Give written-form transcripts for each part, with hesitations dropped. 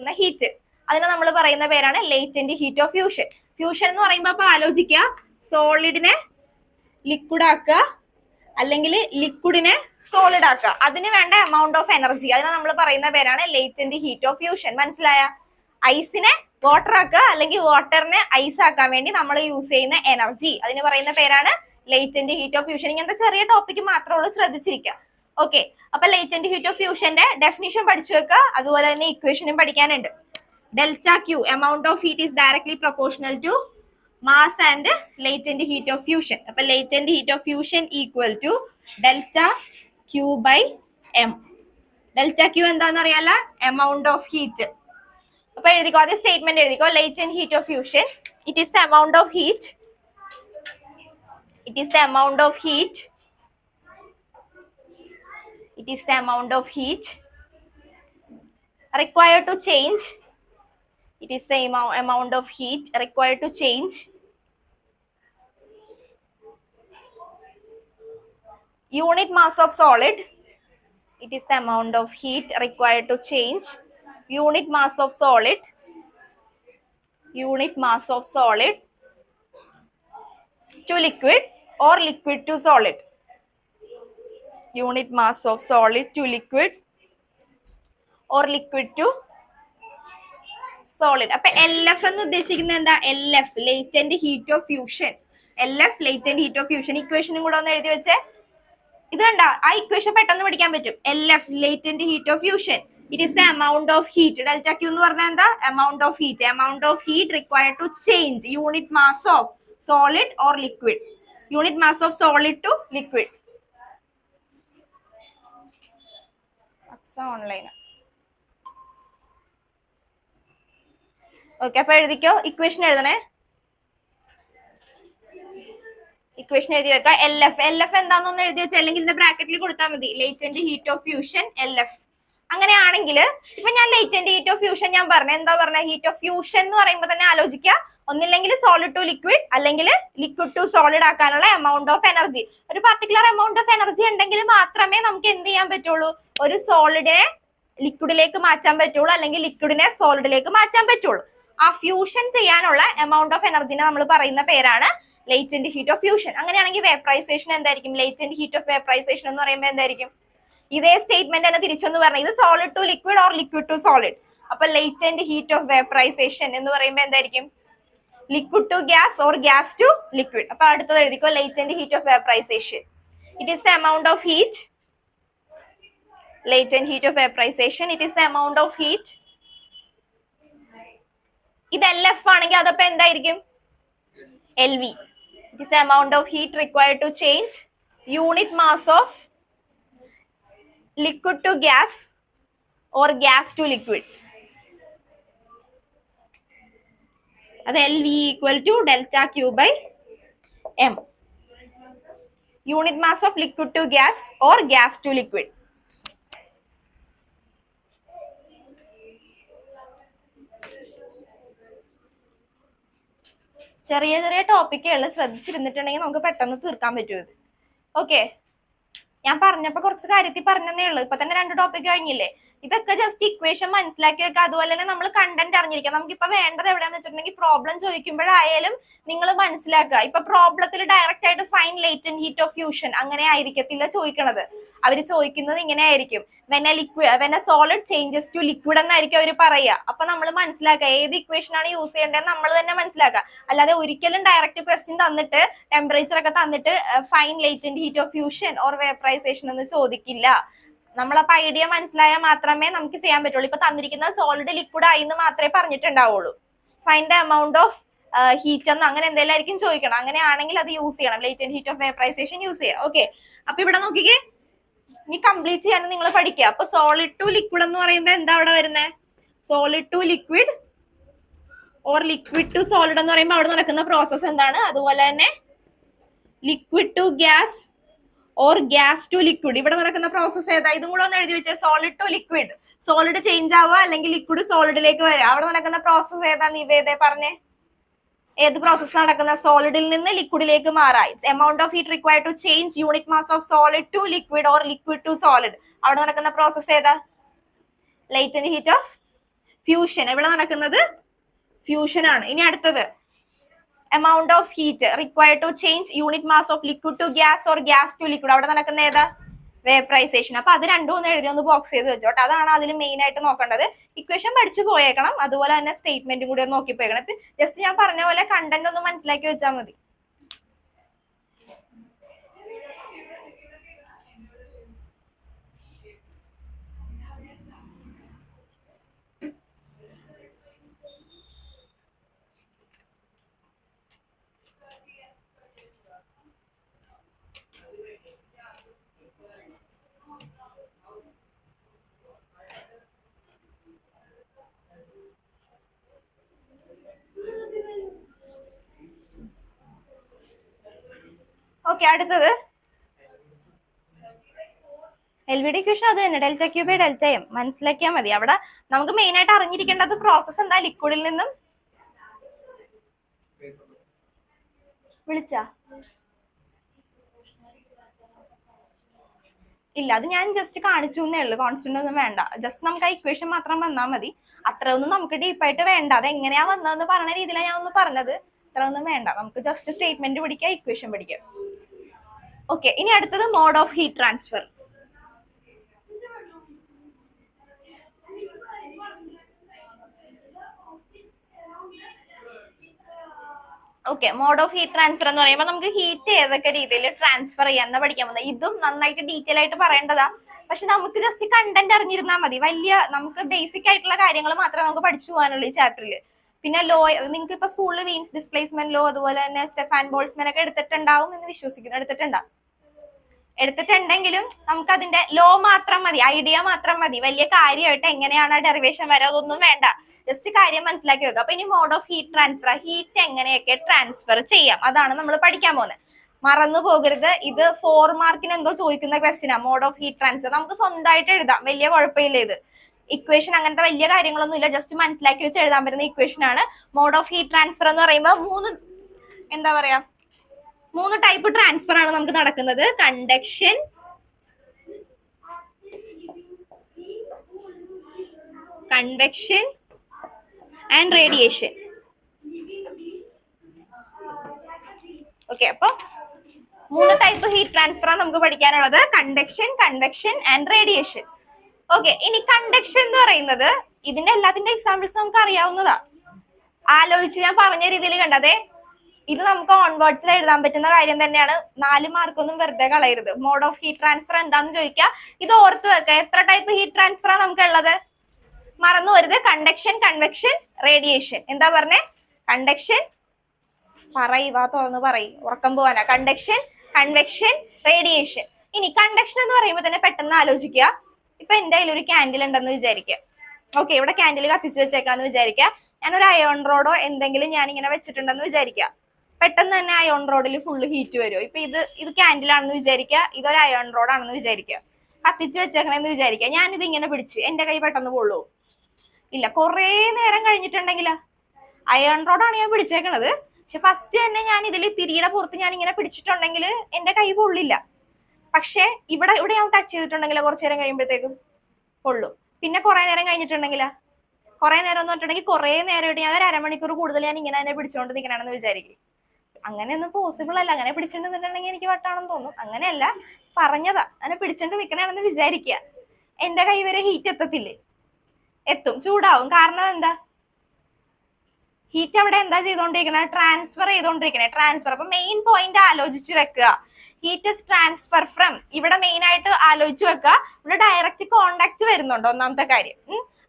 കൊടുക്കുന്ന ഹീറ്റ്, അതിനെ നമ്മൾ പറയുന്ന പേരാണ് latent heat of fusion. Fusion എന്ന് പറയുമ്പോൾ അപ്പൊ ആലോചിക്കുക, സോളിഡിനെ ലിക്വിഡ് ആക്കുക അല്ലെങ്കിൽ ലിക്വിഡിനെ സോളിഡ് ആക്കുക, അതിന് വേണ്ട എമൗണ്ട് ഓഫ് എനർജി, അതിനെ നമ്മൾ പറയുന്ന പേരാണ് ലേറ്റന്റ് ഹീറ്റ് ഓഫ് ഫ്യൂഷൻ. മനസ്സിലായ? ഐസിനെ വാട്ടർ ആക്കുക അല്ലെങ്കിൽ വാട്ടറിനെ ഐസ് ആക്കാൻ വേണ്ടി നമ്മൾ യൂസ് ചെയ്യുന്ന എനർജി, അതിന് പറയുന്ന പേരാണ് ലേറ്റന്റ് ഹീറ്റ് ഓഫ് ഫ്യൂഷൻ. ഇങ്ങനത്തെ ചെറിയ ടോപ്പിക്ക് മാത്രമേ ഉള്ളൂ, ശ്രദ്ധിച്ചിരിക്കുക. ഓക്കെ, അപ്പൊ ലേറ്റന്റ് ഹീറ്റ് ഓഫ് ഫ്യൂഷന്റെ ഡെഫിനിഷൻ പഠിച്ചു വെക്കുക, അതുപോലെ തന്നെ ഇക്വേഷനും പഠിക്കാനുണ്ട്. Delta Q, amount of heat is directly proportional to mass and latent heat of fusion. അപ്പോൾ latent heat of fusion equal to delta Q by M. delta Q എന്താണെന്ന് അറിയാലോ? amount of heat. അപ്പോൾ എഴുതിക്കോ, ആദ്യം സ്റ്റേറ്റ്മെന്റ് എഴുതിക്കോ. latent heat of fusion, it is the amount of heat, it is the amount of heat, it is the amount of heat required to change, it is the amount of heat required to change unit mass of solid. It is the amount of heat required to change unit mass of solid, unit mass of solid to liquid or liquid to solid, unit mass of solid to liquid or liquid to solid. അപ്പൊ LF എന്ന് ഉദ്ദേശിക്കുന്നത് എന്താ? LF latent heat of fusion. LF latent heat of fusion. ഇക്വേഷനും കൂടെ ഒന്ന് എഴുതി വെച്ചേ. ഇത് കണ്ട, ആ ഇക്വേഷൻ പെട്ടെന്ന് പഠിക്കാൻ പറ്റും. LF latent heat of fusion, it is the amount of heat. delta Q എന്ന് പറഞ്ഞാൽ എന്താ? amount of heat. amount of heat required to change unit mass of solid or liquid, unit mass of solid to liquid. Online. Okay, അപ്പൊ എഴുതിക്കോ, equation എഴുതണേ. Equation എഴുതി വെക്കാം. LF, LF എന്താണെന്നൊന്ന് എഴുതി വെച്ചാൽ, അല്ലെങ്കിൽ ഇതിന്റെ ബ്രാക്കറ്റിൽ കൊടുത്താൽ മതി. Latent heat of fusion LF. അങ്ങനെയാണെങ്കിൽ ഇപ്പൊ ഞാൻ ലേറ്റന്റ് ഹീറ്റ് ഓഫ് ഫ്യൂഷൻ ഞാൻ പറഞ്ഞു, എന്താ പറഞ്ഞ? ഹീറ്റ് ഓഫ് ഫ്യൂഷൻ എന്ന് പറയുമ്പോൾ തന്നെ ആലോചിക്കുക, ഒന്നില്ലെങ്കിൽ സോളിഡ് ടു ലിക്വിഡ് അല്ലെങ്കിൽ ലിക്വിഡ് ടു സോളിഡ് ആക്കാനുള്ള എമൗണ്ട് ഓഫ് എനർജി. ഒരു പർട്ടിക്കുലർ എമൗണ്ട് ഓഫ് എനർജി ഉണ്ടെങ്കിൽ മാത്രമേ നമുക്ക് എന്ത് ചെയ്യാൻ പറ്റുള്ളൂ? ഒരു സോളിഡിനെ ലിക്വിഡിലേക്ക് മാറ്റാൻ പറ്റുള്ളൂ അല്ലെങ്കിൽ ലിക്വിഡിനെ സോളിഡിലേക്ക് മാറ്റാൻ പറ്റുള്ളൂ. ആ ഫ്യൂഷൻ ചെയ്യാനുള്ള എമൗണ്ട് ഓഫ് എനർജിനെ നമ്മൾ പറയുന്ന പേരാണ് ലേറ്റന്റ് ഹീറ്റ് ഓഫ് ഫ്യൂഷൻ. അങ്ങനെയാണെങ്കിൽ വേപ്പറൈസേഷൻ എന്തായിരിക്കും? ലേറ്റന്റ് ഹീറ്റ് ഓഫ് വേപ്പറൈസേഷൻ എന്ന് പറയുമ്പോൾ എന്തായിരിക്കും? ഇതേ സ്റ്റേറ്റ്മെന്റ് തന്നെ തിരിച്ചൊന്ന് പറഞ്ഞത്, ഇത് solid to liquid or liquid to solid. അപ്പൊ ലേറ്റന്റ് ഹീറ്റ് ഓഫ് വേപ്പറൈസേഷൻ എന്ന് പറയുമ്പോൾ എന്തായിരിക്കും? Liquid to gas or gas to liquid. അപ്പൊ അടുത്തത് എഴുതിക്കോ, latent heat of vaporisation, it is the amount of heat. latent heat of vaporization, it is the amount of heat. ഇത് LF ആണെങ്കിൽ അതപ്പോ എന്തായിരിക്കും? LV. It is the amount of heat required to change unit mass of liquid to gas or gas to liquid. അത് LV equal to delta Q by M. Unit mass of liquid to gas or gas to liquid. ചെറിയ ചെറിയ ടോപ്പിക്കുകൾ ശ്രദ്ധിച്ചിരുന്നിട്ടുണ്ടെങ്കിൽ നമുക്ക് പെട്ടെന്ന് തീർക്കാൻ പറ്റും. Okay, ഞാൻ പറഞ്ഞപ്പോ കുറച്ച് കാര്യത്തിൽ പറഞ്ഞതേ ഉള്ളൂ. ഇപ്പൊ തന്നെ 2 ടോപ്പിക് കഴിഞ്ഞില്ലേ? ഇതൊക്കെ ജസ്റ്റ് ഇക്വേഷൻ മനസ്സിലാക്കി വെക്കുക. അതുപോലെ തന്നെ നമ്മൾ കണ്ടന്റ് അറിഞ്ഞിരിക്കുക. നമുക്കിപ്പോ വേണ്ടത് എവിടെയാന്ന് വെച്ചിട്ടുണ്ടെങ്കിൽ പ്രോബ്ലം ചോദിക്കുമ്പോഴായാലും നിങ്ങൾ മനസ്സിലാക്കുക. ഇപ്പൊ പ്രോബ്ലത്തിൽ ഡയറക്റ്റ് ആയിട്ട് fine latent heat of fusion അങ്ങനെ ആയിരിക്കത്തില്ല ചോദിക്കണത്. അവര് ചോദിക്കുന്നത് ഇങ്ങനെ ആയിരിക്കും, when a solid changes to liquid എന്നായിരിക്കും അവർ പറയുക. അപ്പൊ നമ്മൾ മനസ്സിലാക്കുക ഏത് ഇക്വേഷൻ ആണ് യൂസ് ചെയ്യേണ്ടത് നമ്മൾ തന്നെ മനസ്സിലാക്കുക. അല്ലാതെ ഒരിക്കലും ഡയറക്റ്റ് ക്വസ്റ്റ്യൻ തന്നിട്ട് ടെമ്പറേച്ചർ ഒക്കെ തന്നിട്ട് fine latent heat of fusion or vaporisation എന്ന് ചോദിക്കില്ല. നമ്മളപ്പോ ഐഡിയ മനസ്സിലായാൽ മാത്രമേ നമുക്ക് ചെയ്യാൻ പറ്റുള്ളൂ. ഇപ്പൊ തന്നിരിക്കുന്ന സോളിഡ് ലിക്വിഡ് ആയി എന്ന് മാത്രമേ പറഞ്ഞിട്ടുണ്ടാവുള്ളൂ. Fine the amount of heat എന്ന് അങ്ങനെ എന്തെങ്കിലും ആയിരിക്കും ചോദിക്കണം. അങ്ങനെയാണെങ്കിൽ അത് യൂസ് ചെയ്യണം, latent heat of vaporisation use ചെയ്യാം. ഓക്കെ, അപ്പൊ ഇവിടെ നോക്കിക്കേ, ഇനി കംപ്ലീറ്റ് ചെയ്യാൻ നിങ്ങൾ പഠിക്കുക. അപ്പൊ സോളിഡ് ടു ലിക്വിഡ് എന്ന് പറയുമ്പോൾ എന്താ അവിടെ വരുന്നത്? Solid to liquid or liquid to solid എന്ന് പറയുമ്പോൾ അവിടെ നടക്കുന്ന പ്രോസസ് എന്താണ്? അതുപോലെ തന്നെ liquid to gas or gas to liquid, ഇവിടെ നടക്കുന്ന പ്രോസസ് ഏതാ? ഇതും കൂടെ ഒന്ന് എഴുതി വെച്ചാൽ, solid to liquid, solid change ആവുക അല്ലെങ്കിൽ ലിക്വിഡ് സോളിഡിലേക്ക് വരിക, അവിടെ നടക്കുന്ന പ്രോസസ് ഏതാ? നീവേദേ പറഞ്ഞേ, ഏത് പ്രോസസ് നടക്കുന്ന? സോളിഡിൽ നിന്ന് ലിക്വിഡിലേക്ക് മാറാം. Amount of heat required to change unit mass of solid to liquid or liquid to solid, അവിടെ നടക്കുന്ന പ്രോസസ് ഏതാ? Latent heat of fusion. എവിടെ നടക്കുന്നത്? ഫ്യൂഷൻ ആണ്. ഇനി അടുത്തത് amount of heat required to change unit mass of liquid to gas or gas to liquid. അവിടെ നടക്കുന്ന ഏതാ? വേപ്പറൈസേഷൻ. അപ്പൊ അത് രണ്ടും ഒന്ന് എഴുതി ഒന്ന് ബോക്സ് ചെയ്ത് വെച്ചോട്ടെ. അതാണ് അതിൽ മെയിൻ ആയിട്ട് നോക്കേണ്ടത്. ഇക്വേഷൻ പഠിച്ചു പോയേക്കണം, അതുപോലെ തന്നെ സ്റ്റേറ്റ്മെന്റും കൂടി ഒന്ന് നോക്കി പോയേക്കണം. ജസ്റ്റ് ഞാൻ പറഞ്ഞ പോലെ കണ്ടന്റ് ഒന്ന് മനസ്സിലാക്കി വെച്ചാൽ മതി. ഓക്കെ, അടുത്തത് എൽ വി ഡി ഇക്വേഷൻ അത് തന്നെ, delta Q by delta M മനസ്സിലാക്കിയാൽ മതി. അവിടെ നമുക്ക് മെയിൻ ആയിട്ട് അറിഞ്ഞിരിക്കേണ്ടത് പ്രോസസ് എന്താ, ലിക്വിഡിൽ നിന്നും വിളിച്ച ഇല്ല, അത് ഞാൻ ജസ്റ്റ് കാണിച്ചു എന്നേ ഉള്ളൂ. കോൺസ്റ്റന്റ് ഒന്നും വേണ്ട, ജസ്റ്റ് നമുക്ക് ആ ഇക്വേഷൻ മാത്രം വന്നാൽ മതി. അത്രയൊന്നും നമുക്ക് ഡീപ്പായിട്ട് വേണ്ട. അത് എങ്ങനെയാ വന്നതെന്ന് പറഞ്ഞ രീതിയിലാണ് ഞാൻ ഒന്ന് പറഞ്ഞത്. അത്രയൊന്നും വേണ്ട, നമുക്ക് ജസ്റ്റ് സ്റ്റേറ്റ്മെന്റ് പഠിക്കാം, ഇക്വേഷൻ പഠിക്കാം. ഓക്കെ, ഇനി അടുത്തത് mode of heat transfer. Okay, mode of heat transfer എന്ന് പറയുമ്പോൾ നമുക്ക് ഹീറ്റ് ഏതൊക്കെ രീതിയിൽ ട്രാൻസ്ഫർ ചെയ്യാന്ന് പഠിക്കാൻ പോകുന്നത്. ഇതും നന്നായിട്ട് ഡീറ്റെയിൽ ആയിട്ട് പറയേണ്ടതാ, പക്ഷെ നമുക്ക് ജസ്റ്റ് കണ്ടന്റ് അറിഞ്ഞിരുന്നാൽ മതി. വലിയ നമുക്ക് ബേസിക് ആയിട്ടുള്ള കാര്യങ്ങൾ മാത്രമേ നമുക്ക് പഠിച്ചു പോകാനുള്ളൂ ഈ ചാപ്റ്ററിൽ. പിന്നെ ലോ നിങ്ങൾക്ക് ഇപ്പൊ സ്കൂളിൽ വീൻസ് ഡിസ്പ്ലേസ്മെന്റ് ലോ, അതുപോലെ തന്നെ സ്റ്റെഫാൻ ബോൾട്സ്മാൻ ഒക്കെ എടുത്തിട്ടുണ്ടാവും എന്ന് വിശ്വസിക്കുന്നു. എടുത്തിട്ടുണ്ടെങ്കിലും നമുക്ക് അതിന്റെ ലോ മാത്രം മതി, ഐഡിയ മാത്രം മതി. വലിയ കാര്യമായിട്ട് എങ്ങനെയാണ് ഡെറിവേഷൻ വരെ അതൊന്നും വേണ്ട, ജസ്റ്റ് കാര്യം മനസ്സിലാക്കി വെക്കുക. അപ്പൊ ഇനി mode of heat transfer, heat എങ്ങനെയൊക്കെ ട്രാൻസ്ഫർ ചെയ്യാം, അതാണ് നമ്മൾ പഠിക്കാൻ പോകുന്നത്. മറന്നു പോകരുത്, ഇത് 4 മാർക്കിന് എന്തോ ചോദിക്കുന്ന ക്വസ്റ്റ്യനാ. മോഡ് ഓഫ് ഹീറ്റ് ട്രാൻസ്ഫർ നമുക്ക് സ്വന്തമായിട്ട് എഴുതാം, വലിയ കുഴപ്പമില്ല. ഇത് ഇക്വേഷൻ അങ്ങനത്തെ വലിയ കാര്യങ്ങളൊന്നും ഇല്ല, ജസ്റ്റ് മനസ്സിലാക്കി വെച്ച് എഴുതാൻ പറ്റുന്ന ഇക്വേഷൻ ആണ്. മോഡ് ഓഫ് ഹീറ്റ് ട്രാൻസ്ഫർ എന്ന് പറയുമ്പോൾ മൂന്ന് ടൈപ്പ് ട്രാൻസ്ഫർ ആണ് നമുക്ക് നടക്കുന്നത്. Conduction, convection and radiation. Okay, അപ്പൊ 3 ടൈപ്പ് ഹീറ്റ് ട്രാൻസ്ഫർ ആണ് നമുക്ക് പഠിക്കാനുള്ളത്. Conduction, convection and radiation. Okay, ഇനി കണ്ടക്ഷൻ എന്ന് പറയുന്നത് ഇതിന്റെ എല്ലാത്തിന്റെ എക്സാമ്പിൾസ് നമുക്ക് അറിയാവുന്നതാ. ആലോചിച്ച് ഞാൻ പറഞ്ഞ രീതിയിൽ കണ്ടതേ, ഇത് നമുക്ക് ഓൺവേർഡ്സിൽ എഴുതാൻ പറ്റുന്ന കാര്യം തന്നെയാണ്. 4 മാർക്കൊന്നും വെറുതെ കളയരുത്. മോഡ് ഓഫ് ഹീറ്റ് ട്രാൻസ്ഫർ എന്താണെന്ന് ചോദിക്കുക, ഇത് ഓർത്ത് വെക്കുക. എത്ര ടൈപ്പ് ഹീറ്റ് ട്രാൻസ്ഫർ ആണ് നമുക്ക് ഉള്ളത്? മറന്നു വരുത്. Conduction, convection, radiation. എന്താ പറഞ്ഞേ? കണ്ടക്ഷൻ, പറയുവാ തുറന്ന് പറയും, ഉറക്കം പോവാനാ. Conduction, convection, radiation. ഇനി കണ്ടക്ഷൻ എന്ന് പറയുമ്പോൾ തന്നെ പെട്ടെന്ന് ആലോചിക്കുക. ഇപ്പൊ എന്റെ കയ്യിൽ ഒരു ക്യാൻഡിൽ ഉണ്ടെന്ന് വിചാരിക്കുക. ഓക്കെ, ഇവിടെ ക്യാൻഡിൽ കത്തിച്ചു വെച്ചേക്കാന്ന് വിചാരിക്കുക. ഞാനൊരു അയോൺ റോഡോ എന്തെങ്കിലും ഞാൻ ഇങ്ങനെ വെച്ചിട്ടുണ്ടെന്ന് വിചാരിക്കുക. പെട്ടെന്ന് തന്നെ അയോൺ റോഡിൽ ഫുള്ള് ഹീറ്റ് വരുമോ? ഇപ്പൊ ഇത് ക്യാൻഡിലാണെന്ന് വിചാരിക്കുക, ഇതൊരു അയോൺ റോഡാണെന്ന് വിചാരിക്കുക, കത്തിച്ചു വെച്ചേക്കണെന്ന് വിചാരിക്കുക. ഞാനിത് ഇങ്ങനെ പിടിച്ച് എന്റെ കൈ പെട്ടെന്ന് പൊള്ളൂ? ഇല്ല. കുറെ നേരം കഴിഞ്ഞിട്ടുണ്ടെങ്കിലാ, അയോൺ റോഡാണ് ഞാൻ പിടിച്ചേക്കണത്, പക്ഷെ ഫസ്റ്റ് തന്നെ ഞാൻ ഇതിൽ തിരിയുടെ പുറത്ത് ഞാൻ ഇങ്ങനെ പിടിച്ചിട്ടുണ്ടെങ്കിൽ എന്റെ കൈ പൊള്ളില്ല. പക്ഷെ ഇവിടെ ഞാൻ ടച്ച് ചെയ്തിട്ടുണ്ടെങ്കിൽ കുറച്ചു നേരം കഴിയുമ്പോഴത്തേക്കും പൊള്ളു. പിന്നെ കുറെ നേരം കഴിഞ്ഞിട്ടുണ്ടെങ്കിലാ, കുറെ നേരം എന്ന് പറഞ്ഞിട്ടുണ്ടെങ്കിൽ കുറെ നേരം ഞാൻ ഒരു അരമണിക്കൂർ കൂടുതൽ ഞാൻ ഇങ്ങനെ തന്നെ പിടിച്ചുകൊണ്ട് നിൽക്കണമെന്ന് വിചാരിക്കും. അങ്ങനെയൊന്നും പോസിബിൾ അല്ല. അങ്ങനെ പിടിച്ചിട്ടുണ്ടെന്നുണ്ടെങ്കിൽ എനിക്ക് വട്ടാണെന്ന് തോന്നും. അങ്ങനെയല്ല, പറഞ്ഞതാ. അങ്ങനെ പിടിച്ചിട്ട് നിൽക്കണമെന്ന് വിചാരിക്കുക, എന്റെ കൈ വരെ ഹീറ്റ് എത്തത്തില്ലേ? എത്തും, ചൂടാവും. കാരണം എന്താ? ഹീറ്റ് അവിടെ എന്താ ചെയ്തോണ്ടിരിക്കണേ? ട്രാൻസ്ഫർ ചെയ്തോണ്ടിരിക്കണേ. ട്രാൻസ്ഫർ. അപ്പൊ മെയിൻ പോയിന്റ് ആലോചിച്ച് വെക്കുക. ഹീറ്റ് ഇസ് ട്രാൻസ്ഫർ ഫ്രം, ഇവിടെ മെയിൻ ആയിട്ട് ആലോചിച്ച് വെക്കുക. ഇവിടെ ഡയറക്റ്റ് കോണ്ടാക്ട് വരുന്നുണ്ടോ? ഒന്നാമത്തെ കാര്യം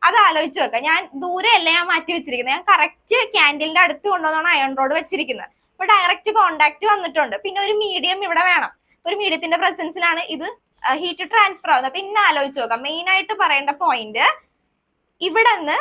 അത് ആലോചിച്ച് വെക്കുക. ഞാൻ ദൂരെയല്ല ഞാൻ മാറ്റി വെച്ചിരിക്കുന്നത്, ഞാൻ കറക്റ്റ് ക്യാൻഡിലിന്റെ അടുത്ത് കൊണ്ടുവന്നാണ് അയൺ റോഡ് വെച്ചിരിക്കുന്നത്. ഇപ്പൊ ഡയറക്റ്റ് കോണ്ടാക്ട് വന്നിട്ടുണ്ട്. പിന്നെ ഒരു മീഡിയം ഇവിടെ വേണം. ഒരു മീഡിയത്തിന്റെ പ്രസൻസിലാണ് ഇത് ഹീറ്റ് ട്രാൻസ്ഫർ ആവുന്നത്. പിന്നെ ആലോചിച്ച് നോക്കാം. മെയിൻ ആയിട്ട് പറയേണ്ട പോയിന്റ്, ഇവിടെ നിന്ന്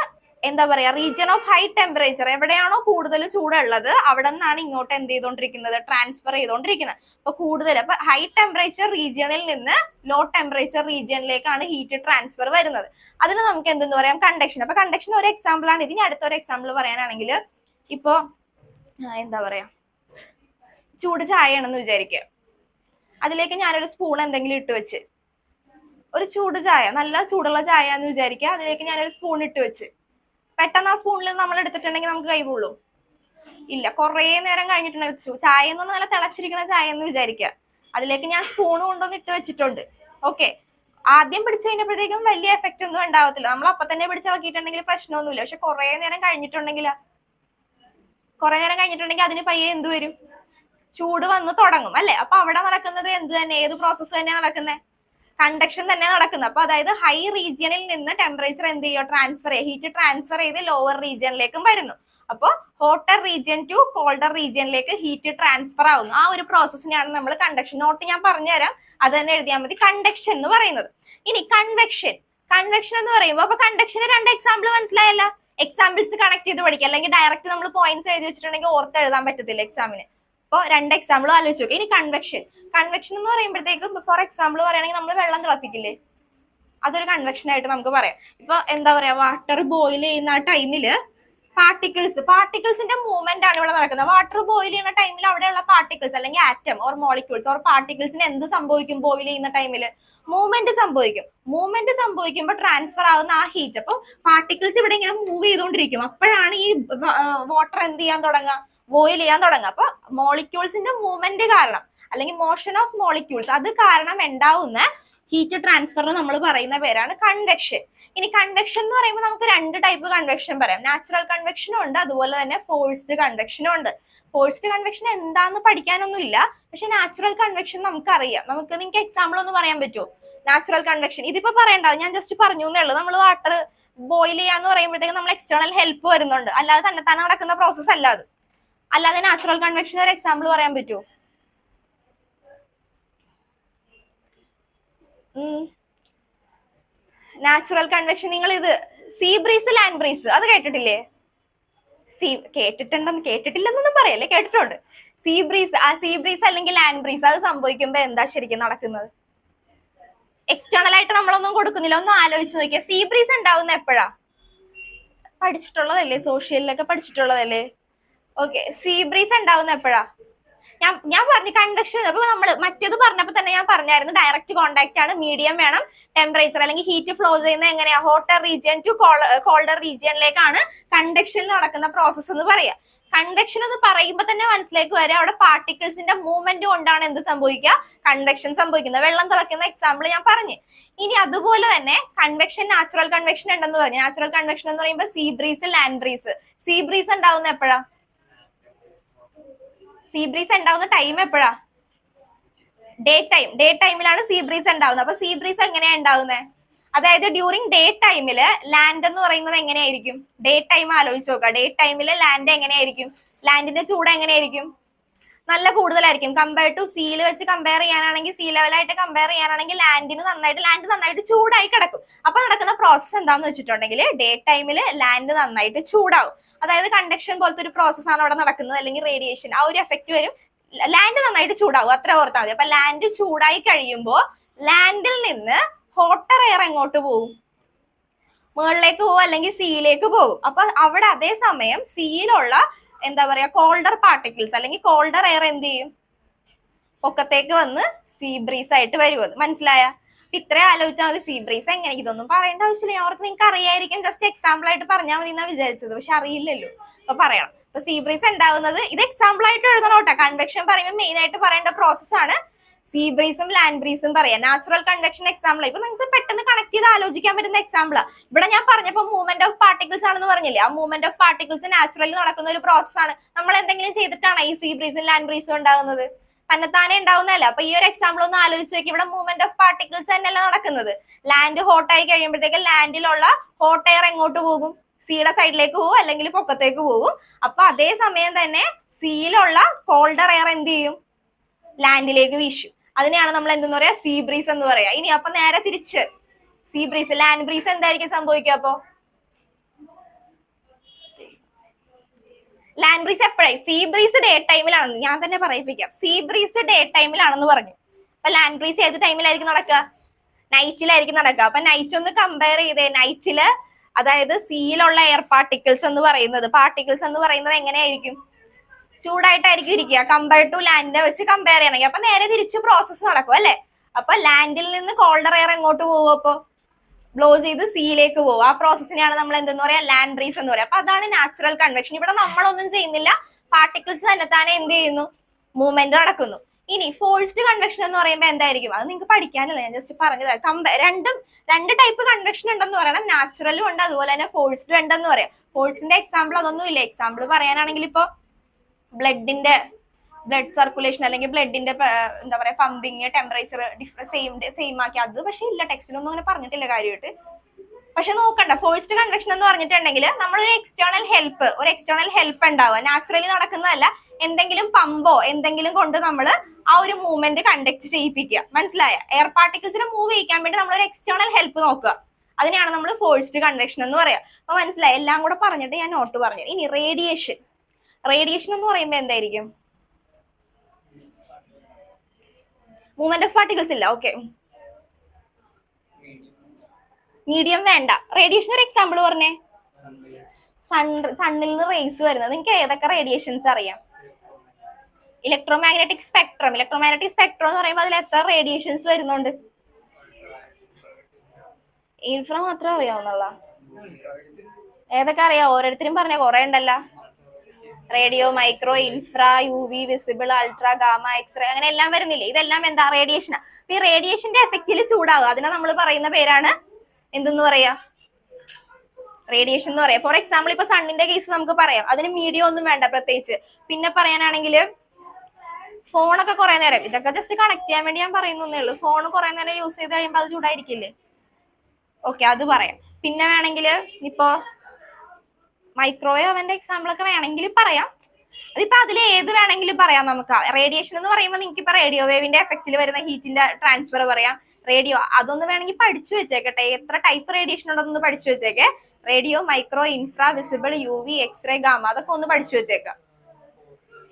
എന്താ പറയാ, റീജിയൻ ഓഫ് ഹൈ ടെമ്പറേച്ചർ, എവിടെയാണോ കൂടുതൽ ചൂടുള്ളത് അവിടെ നിന്നാണ് ഇങ്ങോട്ട് എന്ത് ചെയ്തോണ്ടിരിക്കുന്നത്? ട്രാൻസ്ഫർ ചെയ്തോണ്ടിരിക്കുന്നത്. അപ്പൊ കൂടുതൽ, അപ്പൊ ഹൈ ടെമ്പറേച്ചർ റീജിയണിൽ നിന്ന് ലോ ടെമ്പറേച്ചർ റീജിയണിലേക്കാണ് ഹീറ്റ് ട്രാൻസ്ഫർ വരുന്നത്. അതിന് നമുക്ക് എന്തെന്ന് പറയാം? കണ്ടക്ഷൻ. അപ്പൊ കണ്ടക്ഷൻ ഒരു എക്സാമ്പിൾ ആണ്. ഇതിന് അടുത്തൊരു എക്സാമ്പിൾ പറയാനാണെങ്കിൽ, ഇപ്പോ എന്താ പറയാ, ചൂട് ചായ ആണെന്ന് വിചാരിക്കുക. അതിലേക്ക് ഞാനൊരു സ്പൂൺ എന്തെങ്കിലും ഇട്ട് വെച്ച്, ഒരു ചൂട് ചായ, നല്ല ചൂടുള്ള ചായ എന്ന് വിചാരിക്കുക, അതിലേക്ക് ഞാനൊരു സ്പൂൺ ഇട്ട് വെച്ച്, പെട്ടെന്ന് ആ സ്പൂണിൽ നമ്മൾ എടുത്തിട്ടുണ്ടെങ്കിൽ നമുക്ക് കൈ പൊള്ളും? ഇല്ല. കുറെ നേരം കഴിഞ്ഞിട്ടുണ്ടെങ്കിൽ ചായ എന്ന് നല്ല തിളച്ചിരിക്കുന്ന ചായ എന്ന് വിചാരിക്കുക, അതിലേക്ക് ഞാൻ സ്പൂൺ കൊണ്ടൊന്ന് ഇട്ട് വെച്ചിട്ടുണ്ട്. ഓക്കെ, ആദ്യം പിടിച്ചു കഴിഞ്ഞപ്പോഴത്തേക്കും വലിയ എഫക്റ്റ് ഒന്നും ഉണ്ടാവത്തില്ല, നമ്മൾ അപ്പൊ തന്നെ പിടിച്ചിളക്കിയിട്ടുണ്ടെങ്കിൽ പ്രശ്നമൊന്നുമില്ല. പക്ഷെ കുറെ നേരം കഴിഞ്ഞിട്ടുണ്ടെങ്കിൽ അതിന് പയ്യെ എന്ത് വരും? ചൂട് വന്ന് തുടങ്ങും അല്ലെ? അപ്പൊ അവിടെ നടക്കുന്നത് എന്ത് തന്നെ, ഏത് പ്രോസസ്സ് തന്നെയാ നടക്കുന്നത്? കണ്ടക്ഷൻ തന്നെ നടക്കുന്നത്. അപ്പൊ അതായത് ഹൈ റീജിയനിൽ നിന്ന് ടെമ്പറേച്ചർ എന്ത് ചെയ്യുക, ട്രാൻസ്ഫർ ചെയ്യുക, ഹീറ്റ് ട്രാൻസ്ഫർ ചെയ്ത് ലോവർ റീജിയനിലേക്കും വരുന്നു. അപ്പൊ ഹോട്ടർ റീജിയൻ ടു കോൾഡർ റീജിയനിലേക്ക് ഹീറ്റ് ട്രാൻസ്ഫർ ആവുന്നു. ആ ഒരു പ്രോസസ്സിനെയാണ് നമ്മൾ കണ്ടക്ഷൻ. നോട്ട് ഞാൻ പറഞ്ഞുതരാം, അത് തന്നെ എഴുതിയാൽ മതി. കണ്ടക്ഷൻ എന്ന് പറയുന്നത്. ഇനി കൺവെക്ഷൻ എന്ന് പറയുമ്പോൾ അപ്പൊ കണ്ടക്ഷന് രണ്ട് എക്സാമ്പിൾ മനസ്സിലായല്ല? എക്സാമ്പിൾസ് കണക്ട് ചെയ്ത് പഠിക്കുക, അല്ലെങ്കിൽ ഡയറക്റ്റ് നമ്മൾ പോയിന്റ്സ് എഴുതി വെച്ചിട്ടുണ്ടെങ്കിൽ ഓർത്ത് എഴുതാൻ പറ്റത്തില്ല എക്സാമിന്. അപ്പോൾ രണ്ട് എക്സാമ്പിൾ ആലോചിച്ച് നോക്കുക. ഇനി കൺവെക്ഷൻ എന്ന് പറയുമ്പോഴത്തേക്കും ഫോർ എക്സാമ്പിൾ പറയുകയാണെങ്കിൽ നമ്മൾ വെള്ളം തിളപ്പിക്കില്ലേ, അതൊരു കൺവെക്ഷൻ ആയിട്ട് നമുക്ക് പറയാം. ഇപ്പൊ എന്താ പറയാ, വാട്ടർ ബോയിൽ ചെയ്യുന്ന ടൈമില് പാർട്ടിക്കിൾസിന്റെ മൂവ്മെന്റ് ആണ് ഇവിടെ നടക്കുന്നത്. വാട്ടർ ബോയിൽ ചെയ്യുന്ന ടൈമിൽ അവിടെയുള്ള പാർട്ടിക്കിൾസ് അല്ലെങ്കിൽ ആറ്റം ഓർ മോളിക്യൂൾസ് ഓർ പാർട്ടിക്കിൾസിന് എന്ത് സംഭവിക്കും? ബോയിൽ ചെയ്യുന്ന ടൈമിൽ മൂവ്മെന്റ് സംഭവിക്കും. മൂവ്മെന്റ് സംഭവിക്കുമ്പോൾ ട്രാൻസ്ഫർ ആവുന്ന ആ ഹീറ്റ്, അപ്പൊ പാർട്ടിക്കിൾസ് ഇവിടെ ഇങ്ങനെ മൂവ് ചെയ്തുകൊണ്ടിരിക്കും. അപ്പോഴാണ് ഈ വാട്ടർ എന്ത് ചെയ്യാൻ തുടങ്ങുക? ബോയിൽ ചെയ്യാൻ തുടങ്ങുക. അപ്പൊ മോളിക്യൂൾസിന്റെ മൂവ്മെന്റ് കാരണം അല്ലെങ്കിൽ മോഷൻ ഓഫ് മോളിക്യൂൾസ് അത് കാരണം ഉണ്ടാവുന്ന ഹീറ്റ് ട്രാൻസ്ഫറിന് നമ്മൾ പറയുന്ന പേരാണ് കൺവെക്ഷൻ. ഇനി കൺവെക്ഷൻ എന്ന് പറയുമ്പോൾ നമുക്ക് രണ്ട് ടൈപ്പ് കൺവെക്ഷൻ പറയാം. നാച്ചുറൽ കൺവെക്ഷനും ഉണ്ട്, അതുപോലെ തന്നെ ഫോഴ്സ്ഡ് കൺവെക്ഷനും ഉണ്ട്. ഫോഴ്സ്ഡ് കൺവെക്ഷൻ എന്താന്ന് പഠിക്കാനൊന്നുമില്ല, പക്ഷെ നാച്ചുറൽ കൺവെക്ഷൻ നമുക്കറിയാം. നിങ്ങൾക്ക് എക്സാമ്പിൾ ഒന്ന് പറയാൻ പറ്റുമോ? നാച്ചുറൽ കൺവെക്ഷൻ ഇതിപ്പോ പറയണ്ട, ഞാൻ ജസ്റ്റ് പറഞ്ഞു എന്നേ ഉള്ളൂ. നമ്മൾ വാട്ടർ ബോയിൽ ചെയ്യാന്ന് പറയുമ്പോഴത്തേക്കും നമ്മൾ എക്സ്റ്റേണൽ ഹെൽപ്പ് വരുന്നുണ്ട്, അല്ലാതെ തന്നെ നടക്കുന്ന പ്രോസസ് അല്ലാതെ നാച്ചുറൽ കൺവെക്ഷൻ ഒരു എക്സാമ്പിൾ പറയാൻ പറ്റുമോ? നാച്ചുറൽ കൺവെക്ഷൻ നിങ്ങൾ ഇത് സീ ബ്രീസ് ലാൻഡ് ബ്രീസ് അത് കേട്ടിട്ടില്ലേ? കേട്ടിട്ടില്ലെന്നൊന്നും പറയല്ലേ, കേട്ടിട്ടുണ്ട്. സീ ബ്രീസ് അല്ലെങ്കിൽ ലാൻഡ് ബ്രീസ് അത് സംഭവിക്കുമ്പോ എന്താ ശരിക്കും നടക്കുന്നത്? എക്സ്റ്റേണൽ ആയിട്ട് നമ്മളൊന്നും കൊടുക്കുന്നില്ല. ഒന്ന് ആലോചിച്ച് നോക്കിയാൽ സീ ബ്രീസ് ഉണ്ടാവുന്ന എപ്പോഴാ? പഠിച്ചിട്ടുള്ളതല്ലേ, സോഷ്യലിലൊക്കെ പഠിച്ചിട്ടുള്ളതല്ലേ? ഓക്കെ, സീ ബ്രീസ് ഉണ്ടാവുന്ന എപ്പോഴാ? ഞാൻ പറഞ്ഞു കണ്ടക്ഷൻ. അപ്പൊ നമ്മൾ മറ്റേത് പറഞ്ഞപ്പോ തന്നെ ഞാൻ പറഞ്ഞായിരുന്നു, ഡയറക്റ്റ് കോണ്ടാക്ട് ആണ്, മീഡിയം വേണം, ടെമ്പറേച്ചർ അല്ലെങ്കിൽ ഹീറ്റ് ഫ്ലോ ചെയ്യുന്നത് എങ്ങനെയാ? ഹോട്ടർ റീജിയൻ ടു കോൾഡർ റീജിയനിലേക്കാണ് കണ്ടക്ഷൻ നടക്കുന്ന പ്രോസസ് എന്ന് പറയാം. കണ്ടക്ഷൻ എന്ന് പറയുമ്പോൾ തന്നെ മനസ്സിലേക്ക് വരിക അവിടെ പാർട്ടിക്കിൾസിന്റെ മൂവ്മെന്റ് കൊണ്ടാണ് എന്ത് സംഭവിക്കുക? കണ്ടക്ഷൻ സംഭവിക്കുന്നത്. വെള്ളം തിളക്കുന്ന എക്സാമ്പിൾ ഞാൻ പറഞ്ഞു. ഇനി അതുപോലെ തന്നെ കൺവെക്ഷൻ, നാച്ചുറൽ കൺവെക്ഷൻ ഉണ്ടെന്ന് പറഞ്ഞു. നാച്ചുറൽ കൺവെക്ഷൻ എന്ന് പറയുമ്പോൾ see breeze land breeze. See breeze ഉണ്ടാവുന്ന എപ്പോഴാ? സീ ബ്രീസ് ഉണ്ടാവുന്ന ടൈം എപ്പോഴാ? ഡേ ടൈമിലാണ് സീ ബ്രീസ് ഉണ്ടാവുന്നത്. അപ്പൊ സീ ബ്രീസ് എങ്ങനെയാ ഉണ്ടാവുന്നത്? അതായത് ഡ്യൂറിങ് ഡേ ടൈമില് ലാൻഡ് എന്ന് പറയുന്നത് എങ്ങനെയായിരിക്കും? ഡേ ടൈം ആലോചിച്ച് നോക്കുക. ഡേ ടൈമില് ലാൻഡ് എങ്ങനെയായിരിക്കും? ലാൻഡിന്റെ ചൂട് എങ്ങനെയായിരിക്കും? നല്ല കൂടുതലായിരിക്കും. കമ്പയർ ടു സീൽ വെച്ച് കമ്പയർ ചെയ്യാനാണെങ്കിൽ, സീ ലെവലായിട്ട് കമ്പയർ ചെയ്യാനാണെങ്കിൽ ലാൻഡ് നന്നായിട്ട് ചൂടായി കിടക്കും. അപ്പൊ നടക്കുന്ന പ്രോസസ് എന്താന്ന് വെച്ചിട്ടുണ്ടെങ്കിൽ ഡേ ടൈമില് ലാൻഡ് നന്നായിട്ട് ചൂടാവും. അതായത് കണ്ടക്ഷൻ പോലത്തെ ഒരു പ്രോസസ് ആണ് അവിടെ നടക്കുന്നത്, അല്ലെങ്കിൽ റേഡിയേഷൻ, ആ ഒരു എഫക്ട് വരും. ലാൻഡ് നന്നായിട്ട് ചൂടാവും, അത്ര ഓർത്താൽ മതി. അപ്പൊ ലാൻഡ് ചൂടായി കഴിയുമ്പോൾ ലാൻഡിൽ നിന്ന് ഹോട്ടർ എയർ എങ്ങോട്ട് പോകും? മുകളിലേക്ക് പോകും, അല്ലെങ്കിൽ സീയിലേക്ക് പോകും. അപ്പൊ അവിടെ അതേസമയം സീയിലുള്ള എന്താ പറയാ കോൾഡർ പാർട്ടിക്കിൾസ് അല്ലെങ്കിൽ കോൾഡർ എയർ എന്ത് ചെയ്യും? പൊക്കത്തേക്ക് വന്ന് സീ ബ്രീസ് ആയിട്ട് വരും. അത് മനസ്സിലായ? ഇത്രയും ആലോചിച്ചാൽ മതി. സീ ബ്രീസ് എങ്ങനെ, ഇതൊന്നും പറയേണ്ട ആവശ്യമില്ല. ഞാൻ ഓർക്ക് നിങ്ങൾക്ക് അറിയായിരിക്കും, ജസ്റ്റ് എക്സാമ്പിൾ ആയിട്ട് പറഞ്ഞാൽ മതി എന്നാ വിചാരിച്ചത്, പക്ഷെ അറിയില്ലല്ലോ, അപ്പൊ പറയണം. അപ്പൊ സീ ബ്രീസ് ഉണ്ടാവുന്നത് ഇത് എക്സാമ്പിൾ ആയിട്ട് എഴുതണം കേട്ടോ. കൺവെക്ഷൻ പറയുമ്പോൾ മെയിൻ ആയിട്ട് പറയേണ്ട പ്രോസസ് ആണ് സീ ബ്രീസും ലാൻഡ് ബ്രീസും പറയാം. നാച്ചുറൽ കൺവെക്ഷൻ എക്സാമ്പിൾ ഇപ്പൊ നിങ്ങൾക്ക് പെട്ടെന്ന് കണക്ട് ചെയ്ത് ആലോചിക്കാൻ പറ്റുന്ന എക്സാമ്പിളാ. ഇവിടെ ഞാൻ പറഞ്ഞപ്പോ മൂവ്മെന്റ് ഓഫ് പാർട്ടിക്കിൾസ് ആണെന്ന് പറഞ്ഞില്ലേ? ആ മൂവ്മെന്റ് ഓഫ് പാർട്ടിക്കിൾസ് നാച്ചുറലി നടക്കുന്ന ഒരു പ്രോസസ് ആണ്. നമ്മൾ എന്തെങ്കിലും ചെയ്തിട്ടാണ് ഈ സീ ബ്രീസും ലാൻഡ് ബ്രീസും ഉണ്ടാകുന്നത്? തന്നെത്താനെ ഉണ്ടാവുന്നതല്ല. അപ്പൊ ഈ ഒരു എക്സാമ്പിൾ ഒന്ന് ആലോചിച്ച് നോക്കി. ഇവിടെ മൂവ്മെന്റ് ഓഫ് പാർട്ടിക്കിൾസ് തന്നെയല്ല നടക്കുന്നത്. ലാൻഡ് ഹോട്ട് ആയി കഴിയുമ്പോഴത്തേക്ക് ലാൻഡിലുള്ള ഹോട്ട് എയർ എങ്ങോട്ട് പോകും? സീയുടെ സൈഡിലേക്ക് പോകും, അല്ലെങ്കിൽ പൊക്കത്തേക്ക് പോകും. അപ്പൊ അതേ സമയം തന്നെ സീയിലുള്ള കോൾഡർ എയർ എന്ത് ചെയ്യും? ലാൻഡിലേക്ക് വീശും. അതിനെയാണ് നമ്മൾ എന്തെന്ന് പറയാ? സീ ബ്രീസ് എന്ന് പറയാ. ഇനി അപ്പൊ നേരെ തിരിച്ച് സീ ബ്രീസ് ലാൻഡ് ബ്രീസ് എന്തായിരിക്കും സംഭവിക്കുക? അപ്പൊ ലാൻഡ് ബ്രീസ് എപ്പോഴായി? സീ ബ്രീസ് ഡേ ടൈമിലാണെന്ന് ഞാൻ തന്നെ പറയിപ്പിക്കാം. സീ ബ്രീസ് ഡേ ടൈമിലാണെന്ന് പറഞ്ഞു. അപ്പൊ ലാൻഡ് ബ്രീസ് ഏത് ടൈമിലായിരിക്കും നടക്കുക? നൈറ്റിലായിരിക്കും നടക്കുക. അപ്പൊ നൈറ്റ് ഒന്ന് കമ്പയർ ചെയ്തേ. നൈറ്റില് അതായത് സീയിലുള്ള എയർ പാർട്ടിക്കിൾസ് എന്ന് പറയുന്നത് എങ്ങനെയായിരിക്കും? ചൂടായിട്ടായിരിക്കും ഇരിക്കുക. കമ്പയർ ടു ലാൻഡിനെ വെച്ച് കമ്പയർ ചെയ്യണമെങ്കിൽ അപ്പൊ നേരെ തിരിച്ച് പ്രോസസ് നടക്കും അല്ലെ? അപ്പൊ ലാൻഡിൽ നിന്ന് കോൾഡർ എയർ എങ്ങോട്ട് പോകും? അപ്പൊ ബ്ലോ ചെയ്ത് സീയിലേക്ക് പോകും. ആ പ്രോസസ്സിനെയാണ് നമ്മൾ എന്തെന്ന് പറയാ, ലാൻഡ് ബ്രീസ് എന്ന് പറയാം. അപ്പൊ അതാണ് നാച്ചുറൽ കൺവെക്ഷൻ. ഇവിടെ നമ്മളൊന്നും ചെയ്യുന്നില്ല, പാർട്ടിക്കിൾസ് തന്നെ താനെ എന്ത് ചെയ്യുന്നു, മൂവ്മെന്റ് നടക്കുന്നു. ഇനി ഫോഴ്സ്ഡ് കൺവെക്ഷൻ എന്ന് പറയുമ്പോൾ എന്തായിരിക്കും, അത് നിങ്ങൾക്ക് പഠിക്കാനല്ല, ഞാൻ ജസ്റ്റ് പറഞ്ഞത്. രണ്ട് ടൈപ്പ് കൺവെക്ഷൻ ഉണ്ടെന്ന് പറയണം, നാച്ചുറലും ഉണ്ട്, അതുപോലെ തന്നെ ഫോഴ്സ്ഡും ഉണ്ടെന്ന് പറയാം. ഫോഴ്സിന്റെ എക്സാമ്പിൾ അതൊന്നും ഇല്ല. എക്സാമ്പിൾ പറയാനാണെങ്കിൽ ഇപ്പൊ ബ്ലഡ് സർക്കുലേഷൻ അല്ലെങ്കിൽ ബ്ലഡിന്റെ എന്താ പറയാ പമ്പിങ്, ടെമ്പറേച്ചർ സെയിം ആക്കി, അത് പക്ഷെ ഇല്ല, ടെക്സ്റ്റിലൊന്നും അങ്ങനെ പറഞ്ഞിട്ടില്ല കാര്യമായിട്ട്. പക്ഷെ നോക്കണ്ട, ഫോഴ്സ്ഡ് കൺവെക്ഷൻ എന്ന് പറഞ്ഞിട്ടുണ്ടെങ്കിൽ നമ്മളൊരു എക്സ്റ്റേണൽ ഹെൽപ്പ് ഉണ്ടാവുക, നാച്ചുറലി നടക്കുന്നതല്ല, എന്തെങ്കിലും പമ്പോ എന്തെങ്കിലും കൊണ്ട് നമ്മൾ ആ ഒരു മൂവ്മെന്റ് കണ്ടക്ട് ചെയ്യിപ്പിക്കുക. മനസ്സിലായ? എയർ പാർട്ടിക്കിൾസിനെ മൂവ് ചെയ്യിക്കാൻ വേണ്ടി നമ്മൾ ഒരു എക്സ്റ്റേണൽ ഹെൽപ്പ് നോക്കുക, അതിനെയാണ് നമ്മൾ ഫോഴ്സ്ഡ് കൺവെക്ഷൻ എന്ന് പറയാം. അപ്പൊ മനസ്സിലായി? എല്ലാം കൂടെ പറഞ്ഞിട്ട് ഞാൻ നോട്ട് പറഞ്ഞു. ഇനി റേഡിയേഷൻ എന്ന് പറയുമ്പോൾ എന്തായിരിക്കും, മൂവ്മെന്റ് ഓഫ് പാർട്ടിക്കിൾസ് ഇല്ല. ഓക്കെ, മീഡിയം വേണ്ട. റേഡിയേഷൻ ഒരു എക്സാമ്പിൾ പറഞ്ഞേ. സണ്ണിൽ നിന്ന് റേസ് വരുന്നത്, നിങ്ങൾക്ക് ഏതൊക്കെ റേഡിയേഷൻസ് അറിയാം? ഇലക്ട്രോമാഗ്നറ്റിക് സ്പെക്ട്രം എന്ന് പറയുമ്പോൾ അതിൽ എത്ര റേഡിയേഷൻസ് വരുന്നുണ്ട്? ഇൻഫ്ര മാത്രമേ അറിയാവുന്നുള്ള? ഏതൊക്കെ അറിയാം? ഓരോരുത്തരും പറഞ്ഞ കുറെ ഉണ്ടല്ലോ. Radio, micro, infra, U V, visible, ultra, gamma, X-ray, അങ്ങനെ എല്ലാം വരുന്നില്ലേ? ഇതെല്ലാം എന്താ? റേഡിയേഷനാ. ഈ റേഡിയേഷന്റെ എഫക്റ്റിൽ ചൂടാകുക, അതിനെ നമ്മൾ പറയുന്ന പേരാണ് എന്തെന്ന് പറയാ, റേഡിയേഷൻ എന്ന് പറയാം. ഫോർ എക്സാമ്പിൾ ഇപ്പൊ സണ്ണിന്റെ കേസ് നമുക്ക് പറയാം, അതിന് മീഡിയം ഒന്നും വേണ്ട പ്രത്യേകിച്ച്. പിന്നെ പറയാനാണെങ്കിൽ ഫോണൊക്കെ കുറെ നേരം, ഇതൊക്കെ ജസ്റ്റ് കണക്ട് ചെയ്യാൻ വേണ്ടി ഞാൻ പറയുന്നേ ഉള്ളൂ. ഫോൺ കുറെ നേരം യൂസ് ചെയ്ത് കഴിയുമ്പോൾ അത് ചൂടായിരിക്കില്ലേ? ഓക്കെ, അത് പറയാം. പിന്നെ വേണമെങ്കിൽ ഇപ്പോ മൈക്രോവേവ് അവന്റെ എക്സാമ്പിൾ ഒക്കെ വേണമെങ്കിൽ പറയാം. അതിപ്പോ അതിൽ ഏത് വേണമെങ്കിലും പറയാം നമുക്ക്. റേഡിയേഷൻ എന്ന് പറയുമ്പോൾ നിങ്ങൾക്ക് ഇപ്പൊ റേഡിയോ വേവിന്റെ എഫക്റ്റിൽ വരുന്ന ഹീറ്റിന്റെ ട്രാൻസ്ഫർ പറയാം. റേഡിയോ അതൊന്ന് വേണമെങ്കിൽ പഠിച്ചു വെച്ചേക്കട്ടെ, എത്ര ടൈപ്പ് റേഡിയേഷൻ ഉണ്ടെന്ന് പഠിച്ചു വെച്ചേക്കെ. Radio, micro, infra, visible, U V, X-ray, gamma, അതൊക്കെ ഒന്ന് പഠിച്ചു വെച്ചേക്കാം.